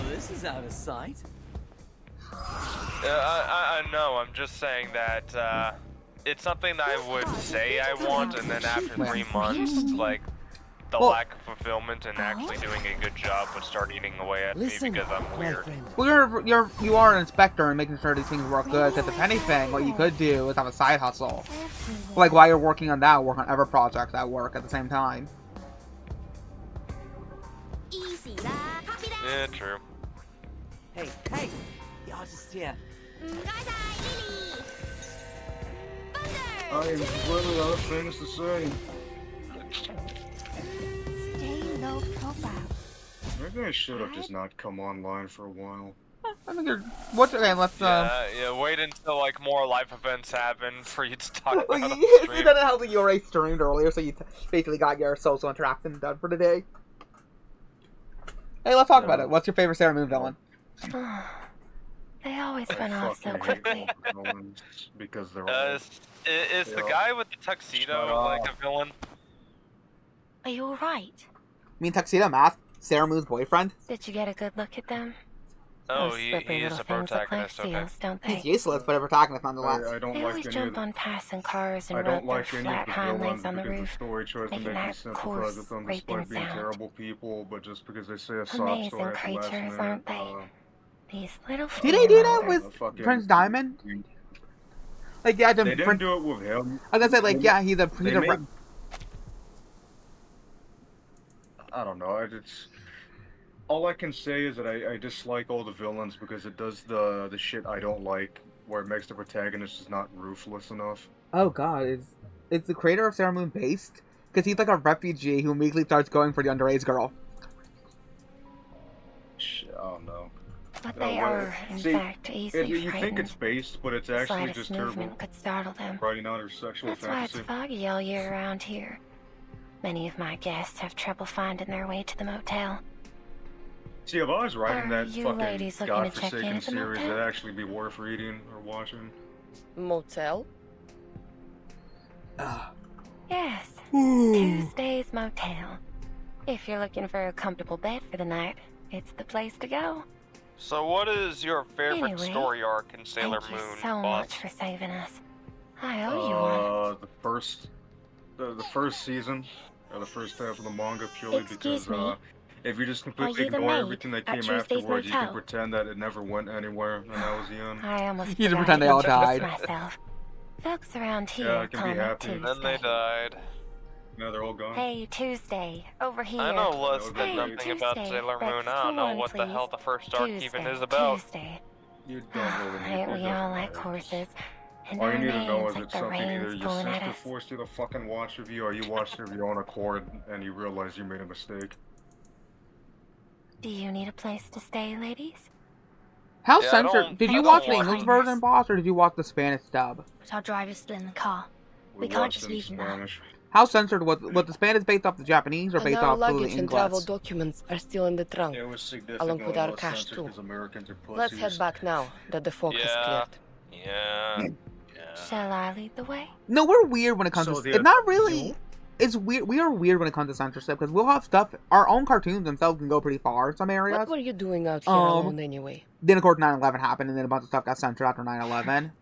Speaker 17: this is out of sight.
Speaker 5: I know, I'm just saying that it's something that I would say I want, and then after 3 months, like, the lack of fulfillment and actually doing a good job would start eating away at me because I'm weird.
Speaker 3: Well, you are an inspector and making sure these things work good. Because if anything, what you could do is have a side hustle. Like while you're working on that, work on other projects at work at the same time.
Speaker 5: Yeah, true.
Speaker 17: Hey, the artist here.
Speaker 4: I am completely out of things to say.
Speaker 7: Stay low profile.
Speaker 4: Maybe I should have just not come online for a while.
Speaker 3: I think you're. Okay, let's.
Speaker 5: Yeah, wait until like more live events happen for you to talk about on
Speaker 3: You
Speaker 5: stream.
Speaker 3: done how you already streamed earlier, so you basically got your social interaction done for today. Hey, let's talk about it. What's your favorite Sailor Moon villain?
Speaker 7: They always run off so quickly.
Speaker 4: Because they're
Speaker 5: Is the guy with the tuxedo like a villain?
Speaker 7: Are you alright?
Speaker 3: You mean Tuxedo Mask? Sailor Moon's boyfriend?
Speaker 7: Did you get a good look at them?
Speaker 5: Oh,
Speaker 7: Those
Speaker 5: he
Speaker 7: slippery
Speaker 5: is
Speaker 7: little
Speaker 5: a
Speaker 7: things look like
Speaker 5: protagonist, okay.
Speaker 7: seals, don't they?
Speaker 3: He's useless, but a protagonist nonetheless.
Speaker 4: I don't
Speaker 7: They
Speaker 4: like
Speaker 7: always
Speaker 4: any
Speaker 7: jump
Speaker 4: of the,
Speaker 7: on passing cars
Speaker 4: I
Speaker 7: and
Speaker 4: don't
Speaker 7: rub their
Speaker 4: like any
Speaker 7: flat
Speaker 4: of the
Speaker 7: hind
Speaker 4: villains
Speaker 7: legs on the
Speaker 4: because
Speaker 7: roof,
Speaker 4: the story tries to
Speaker 7: making
Speaker 4: make me
Speaker 7: that
Speaker 4: sympathize
Speaker 7: coarse,
Speaker 4: with them
Speaker 7: raping
Speaker 4: despite being
Speaker 7: sound.
Speaker 4: terrible people, but just because they say a sob
Speaker 7: Amazing
Speaker 4: story at the last
Speaker 7: creatures,
Speaker 4: minute,
Speaker 7: aren't they? These little
Speaker 3: Did they do that
Speaker 7: fearmongers.
Speaker 3: with Prince Diamond? Like, yeah,
Speaker 4: They didn't do it with him.
Speaker 3: I was gonna say, like, yeah, he's a.
Speaker 4: I don't know. It's all I can say is that I dislike all the villains because it does the shit I don't like, where it makes the protagonist just not ruthless enough.
Speaker 3: Oh god, is the creator of Sailor Moon based? Because he's like a refugee who immediately starts going for the underage girl.
Speaker 4: Shit, I don't know.
Speaker 7: But they are, in fact, easily
Speaker 4: you think
Speaker 7: frightened.
Speaker 4: it's based, but it's
Speaker 7: The
Speaker 4: actually
Speaker 7: slightest
Speaker 4: just
Speaker 7: movement
Speaker 4: terrible.
Speaker 7: could startle them.
Speaker 4: Writing out her sexual
Speaker 7: That's why it's
Speaker 4: fantasy.
Speaker 7: foggy all year around here. Many of my guests have trouble finding their way to the motel.
Speaker 4: See, if I was writing that
Speaker 16: you
Speaker 4: fucking
Speaker 16: ladies looking to check in
Speaker 4: godforsaken
Speaker 16: at the
Speaker 4: series,
Speaker 16: motel?
Speaker 4: that'd actually be worth reading or watching.
Speaker 16: Motel?
Speaker 12: Yes. Tuesday's Motel. If you're looking for a comfortable bed for the night, it's the place to go.
Speaker 5: So what is your favorite
Speaker 12: Anyway,
Speaker 5: story arc in Sailor
Speaker 12: Thank
Speaker 5: Moon,
Speaker 12: you so
Speaker 5: boss?
Speaker 12: much for saving us. I owe you one.
Speaker 4: The first season, or the first half of the manga, purely
Speaker 12: Excuse
Speaker 4: because
Speaker 12: me?
Speaker 4: if you just
Speaker 12: Are
Speaker 4: completely
Speaker 12: you the
Speaker 4: ignore
Speaker 12: maid
Speaker 4: everything that
Speaker 12: at
Speaker 4: came
Speaker 12: Tuesday's
Speaker 4: afterwards, you can
Speaker 12: Motel?
Speaker 4: pretend that it never went anywhere, and that was the end.
Speaker 12: I almost
Speaker 3: You just
Speaker 12: forgot
Speaker 3: pretend
Speaker 12: to
Speaker 3: they all
Speaker 12: introduce
Speaker 3: died.
Speaker 12: myself. Folks around
Speaker 4: Yeah,
Speaker 12: here
Speaker 4: I can
Speaker 12: call
Speaker 4: be
Speaker 12: me
Speaker 4: happy.
Speaker 12: Tuesday.
Speaker 5: Then they died.
Speaker 4: No, they're all gone.
Speaker 12: Hey, Tuesday, over here.
Speaker 5: I know less than
Speaker 12: Hey,
Speaker 5: nothing about
Speaker 12: Tuesday,
Speaker 5: Sailor Moon.
Speaker 12: breakfast
Speaker 5: I
Speaker 12: for
Speaker 5: don't know
Speaker 12: one,
Speaker 5: what the
Speaker 12: please.
Speaker 5: hell the first arc even
Speaker 12: Tuesday,
Speaker 5: is about.
Speaker 12: Tuesday.
Speaker 4: You don't really need
Speaker 12: Ain't
Speaker 4: to.
Speaker 12: we all like horses? And
Speaker 4: All
Speaker 12: our
Speaker 4: you need to know
Speaker 12: names
Speaker 4: is
Speaker 12: like
Speaker 4: it's
Speaker 12: the
Speaker 4: something either
Speaker 12: rain's
Speaker 4: your
Speaker 12: pulling at
Speaker 4: sister
Speaker 12: us.
Speaker 4: forced you to fucking watch review, or you watched it of your own accord and you realize you made a mistake.
Speaker 12: Do you need a place to stay, ladies?
Speaker 3: How
Speaker 5: Yeah, I
Speaker 3: censored?
Speaker 5: don't-
Speaker 3: Did
Speaker 5: I
Speaker 3: you
Speaker 5: don't
Speaker 3: watch the
Speaker 5: watch
Speaker 3: English
Speaker 5: it.
Speaker 3: version, boss, or did you watch the Spanish dub?
Speaker 7: But our driver's still in the car. We
Speaker 4: We
Speaker 7: can't
Speaker 4: watched
Speaker 7: just
Speaker 4: it in
Speaker 7: leave him now.
Speaker 4: Spanish.
Speaker 3: How censored was the Spanish based off the Japanese or
Speaker 16: And
Speaker 3: based
Speaker 16: our
Speaker 3: off the
Speaker 16: luggage and travel
Speaker 3: English?
Speaker 16: documents are still in the trunk,
Speaker 4: It was significant.
Speaker 16: along with our cash too.
Speaker 4: Americans are pussies.
Speaker 16: Let's head back now that the fog has
Speaker 5: Yeah.
Speaker 16: cleared.
Speaker 5: Yeah.
Speaker 12: Shall I lead the way?
Speaker 3: No, we're weird when it comes
Speaker 4: So
Speaker 3: to.
Speaker 4: the-
Speaker 3: It's not really. It's weird. We are weird when it comes to censorship because we'll have stuff. Our own cartoons themselves can go pretty far in some areas.
Speaker 16: What were you doing out here alone anyway?
Speaker 3: Then of course 9/11 happened, and then a bunch of stuff got censored after 9/11.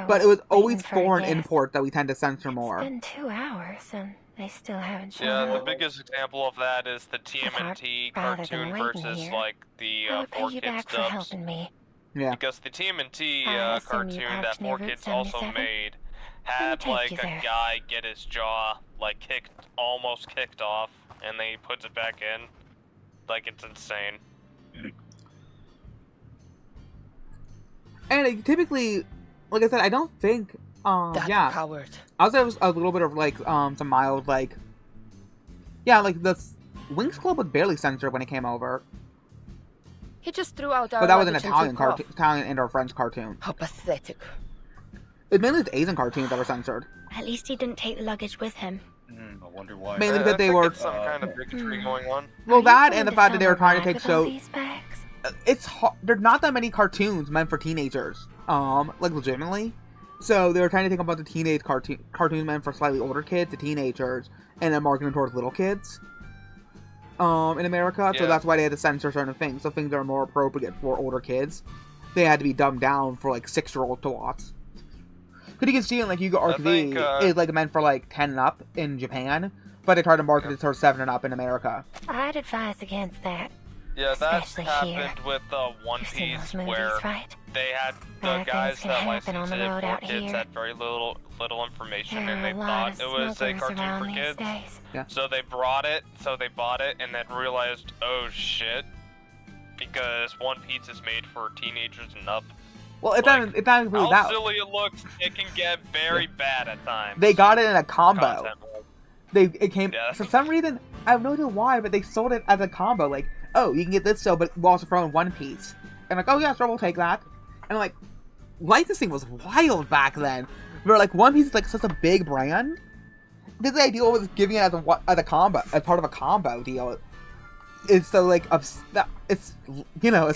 Speaker 3: But it was always
Speaker 12: waiting for a
Speaker 3: foreign
Speaker 12: guest.
Speaker 3: imports that we tend to censor more.
Speaker 12: It's been 2 hours and they still haven't shown
Speaker 5: Yeah, the
Speaker 12: up.
Speaker 5: biggest example of that is the TMNT
Speaker 12: rather than
Speaker 5: cartoon
Speaker 12: waiting
Speaker 5: versus
Speaker 12: here,
Speaker 5: like the
Speaker 12: I would pay
Speaker 5: 4
Speaker 12: you
Speaker 5: Kids
Speaker 12: back for
Speaker 5: dubs.
Speaker 12: helping me.
Speaker 3: Yeah.
Speaker 5: Because the TMNT
Speaker 12: I assume you
Speaker 5: cartoon that
Speaker 12: parked near
Speaker 5: 4
Speaker 12: Route
Speaker 5: Kids also
Speaker 12: 77?
Speaker 5: made
Speaker 12: Let me
Speaker 5: had
Speaker 12: take
Speaker 5: like
Speaker 12: you
Speaker 5: a
Speaker 12: there.
Speaker 5: guy get his jaw like almost kicked off, and then he puts it back in. Like, it's insane.
Speaker 3: And typically, like I said, I don't think.
Speaker 16: That
Speaker 3: Yeah.
Speaker 16: coward.
Speaker 3: I also have a little bit of like some mild like. Yeah, like the Winx Club was barely censored when it came over,
Speaker 16: He just threw out our
Speaker 3: but that was an
Speaker 16: luggage and
Speaker 3: Italian
Speaker 16: took off.
Speaker 3: cartoon, Italian and or French cartoon.
Speaker 16: How pathetic.
Speaker 3: It's mainly the Asian cartoons that were censored.
Speaker 7: At least he didn't take the luggage with him.
Speaker 4: I wonder why.
Speaker 3: Mainly
Speaker 5: I
Speaker 3: because they
Speaker 5: think
Speaker 3: were.
Speaker 5: it's some kind of bigotry going on.
Speaker 3: Well,
Speaker 12: Are
Speaker 3: that
Speaker 12: you
Speaker 3: and the
Speaker 12: going
Speaker 3: fact that they were
Speaker 12: film a
Speaker 3: trying to
Speaker 12: ride
Speaker 3: take
Speaker 12: with all
Speaker 3: so.
Speaker 12: these bags?
Speaker 3: It's there's not that many cartoons meant for teenagers. Like legitimately. So they were trying to think about the teenage cartoon meant for slightly older kids, to teenagers, and then marketing towards little kids. In America, so
Speaker 5: Yeah.
Speaker 3: that's why they had to censor certain things. So things that are more appropriate for older kids, they had to be dumbed down for like 6-year-olds to watch. Because you can see in like Yuga
Speaker 5: I
Speaker 3: RTV
Speaker 5: think,
Speaker 3: is like meant for like 10 and up in Japan, but they tried to market it towards 7 and up in America.
Speaker 12: I'd advise against that.
Speaker 5: Yeah, that
Speaker 12: Especially
Speaker 5: happened
Speaker 12: here.
Speaker 5: with One
Speaker 12: You've seen
Speaker 5: Piece,
Speaker 12: those movies,
Speaker 5: where
Speaker 12: right?
Speaker 5: they had
Speaker 12: Bad
Speaker 5: the
Speaker 12: things
Speaker 5: guys
Speaker 12: can
Speaker 5: that
Speaker 12: happen
Speaker 5: licensed
Speaker 12: on the
Speaker 5: it
Speaker 12: road
Speaker 5: for
Speaker 12: out
Speaker 5: kids
Speaker 12: here.
Speaker 5: had very little information,
Speaker 12: There
Speaker 5: and
Speaker 12: are
Speaker 5: they
Speaker 12: a lot
Speaker 5: thought
Speaker 12: of
Speaker 5: it was a
Speaker 12: smugglers
Speaker 5: cartoon
Speaker 12: around
Speaker 5: for
Speaker 12: these
Speaker 5: kids.
Speaker 12: days.
Speaker 3: Yeah.
Speaker 5: So they bought it, and then realized, oh shit, because One Piece is made for teenagers and up.
Speaker 3: Well, it's not really
Speaker 5: How
Speaker 3: that.
Speaker 5: silly it looks, it can get very bad at times.
Speaker 3: They got it in a combo.
Speaker 5: Content-wise.
Speaker 3: It came
Speaker 5: Yeah.
Speaker 3: for some reason. I have no idea why, but they sold it as a combo. Like, oh, you can get this show, but we'll also throw in One Piece. And like, oh yeah, sure, we'll take that. And like, licensing was wild back then. Where like One Piece is like such a big brand. The idea was giving it as a combo, as part of a combo deal. It's so like it's it's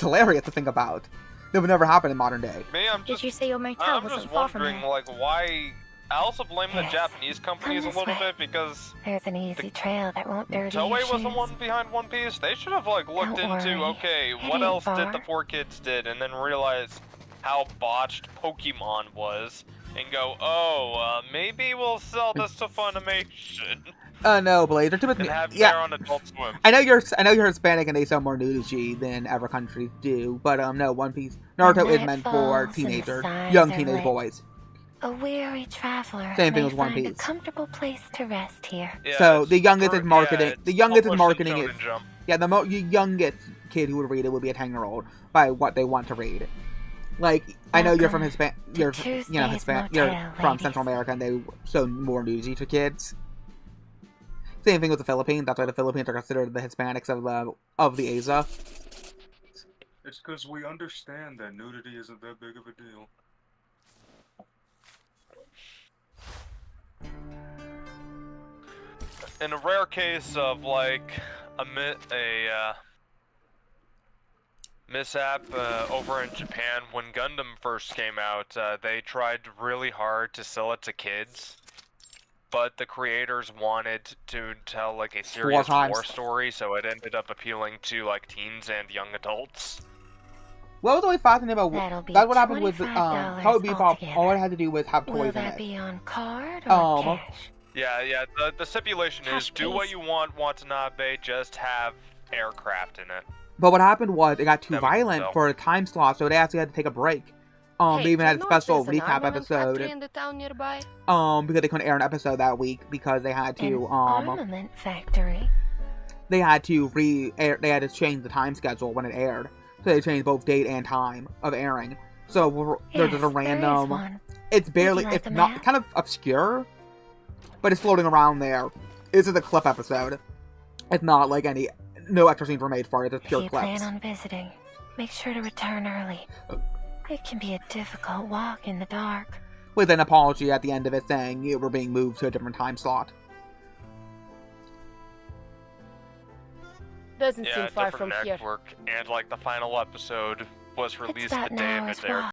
Speaker 3: hilarious to think about. That would never happen in modern day.
Speaker 5: Me,
Speaker 7: Did you say your motel
Speaker 5: I'm
Speaker 7: wasn't
Speaker 5: just
Speaker 7: far from
Speaker 5: wondering,
Speaker 7: here?
Speaker 5: like, why. I also blame the
Speaker 12: Yes.
Speaker 5: Japanese companies a
Speaker 12: Come this
Speaker 5: little
Speaker 12: way.
Speaker 5: bit because
Speaker 12: There's an easy trail that won't dirty
Speaker 5: Toei
Speaker 12: your
Speaker 5: was the
Speaker 12: shoes.
Speaker 5: one behind One Piece. They should have like looked
Speaker 12: Don't
Speaker 5: into
Speaker 12: worry.
Speaker 5: okay,
Speaker 12: It
Speaker 5: what
Speaker 12: ain't
Speaker 5: else did the
Speaker 12: far.
Speaker 5: 4 Kids did, and then realize how botched Pokemon was, and go, oh, maybe we'll sell this to Funimation
Speaker 3: No, Blaze. They're typically
Speaker 5: and have
Speaker 3: yeah.
Speaker 5: their on Adult Swim.
Speaker 3: I know you're Hispanic and they sell more nudity than other countries do, but no, One Piece Naruto
Speaker 12: When
Speaker 3: is
Speaker 12: night
Speaker 3: meant for
Speaker 12: falls and the
Speaker 3: teenagers,
Speaker 12: signs
Speaker 3: young
Speaker 12: are
Speaker 3: teenage
Speaker 12: lit,
Speaker 3: boys.
Speaker 12: A weary traveler
Speaker 3: Same thing
Speaker 12: may
Speaker 3: with One
Speaker 12: find a
Speaker 3: Piece.
Speaker 12: comfortable place to rest here.
Speaker 5: Yeah,
Speaker 3: So
Speaker 5: it's
Speaker 3: the youngest
Speaker 5: for-
Speaker 3: is marketing.
Speaker 5: yeah,
Speaker 3: the youngest is
Speaker 5: published in
Speaker 3: marketing is
Speaker 5: Shonen Jump.
Speaker 3: yeah. The youngest kid who would read it would be a 10-year-old by what they want to read. Like I know you're from
Speaker 12: Welcome
Speaker 3: You're
Speaker 12: to Tuesday's
Speaker 3: You're
Speaker 12: Motel,
Speaker 3: from
Speaker 12: ladies.
Speaker 3: Central America, and they show more nudity to kids. Same thing with the Philippines. That's why the Philippines are considered the Hispanics of the Asia.
Speaker 4: It's because we understand that nudity isn't that big of a deal.
Speaker 5: In a rare case of like mishap over in Japan. When Gundam first came out, they tried really hard to sell it to kids, but the creators wanted to tell like a serious war story, so it ended up appealing to like teens and young adults.
Speaker 3: What was always fascinating about that's what happened with Cowboy Bebop? All it had to do was have toys in it.
Speaker 12: Will that be on card or cash?
Speaker 5: Yeah. The stipulation is do what you want, Watanabe. Just have aircraft in it.
Speaker 3: But what happened was it got too violent for a time slot, so they actually had to take a break. They even had a special recap episode. Because they couldn't air an episode that week because they had to
Speaker 12: armament factory.
Speaker 3: They had to they had to change the time schedule when it aired. So they changed both date and time of airing. So there's just a random. It's barely. It's not. It's kind of obscure, but it's floating around there. This is a clip episode. It's not like any. No extra scenes were made for it. It's pure clips.
Speaker 12: If you plan on visiting, make sure to return early. It can be a difficult walk in the dark.
Speaker 3: With an apology at the end of it saying you were being moved to a different time slot.
Speaker 16: Doesn't seem far from here.
Speaker 5: And like the final episode was released the day of its air.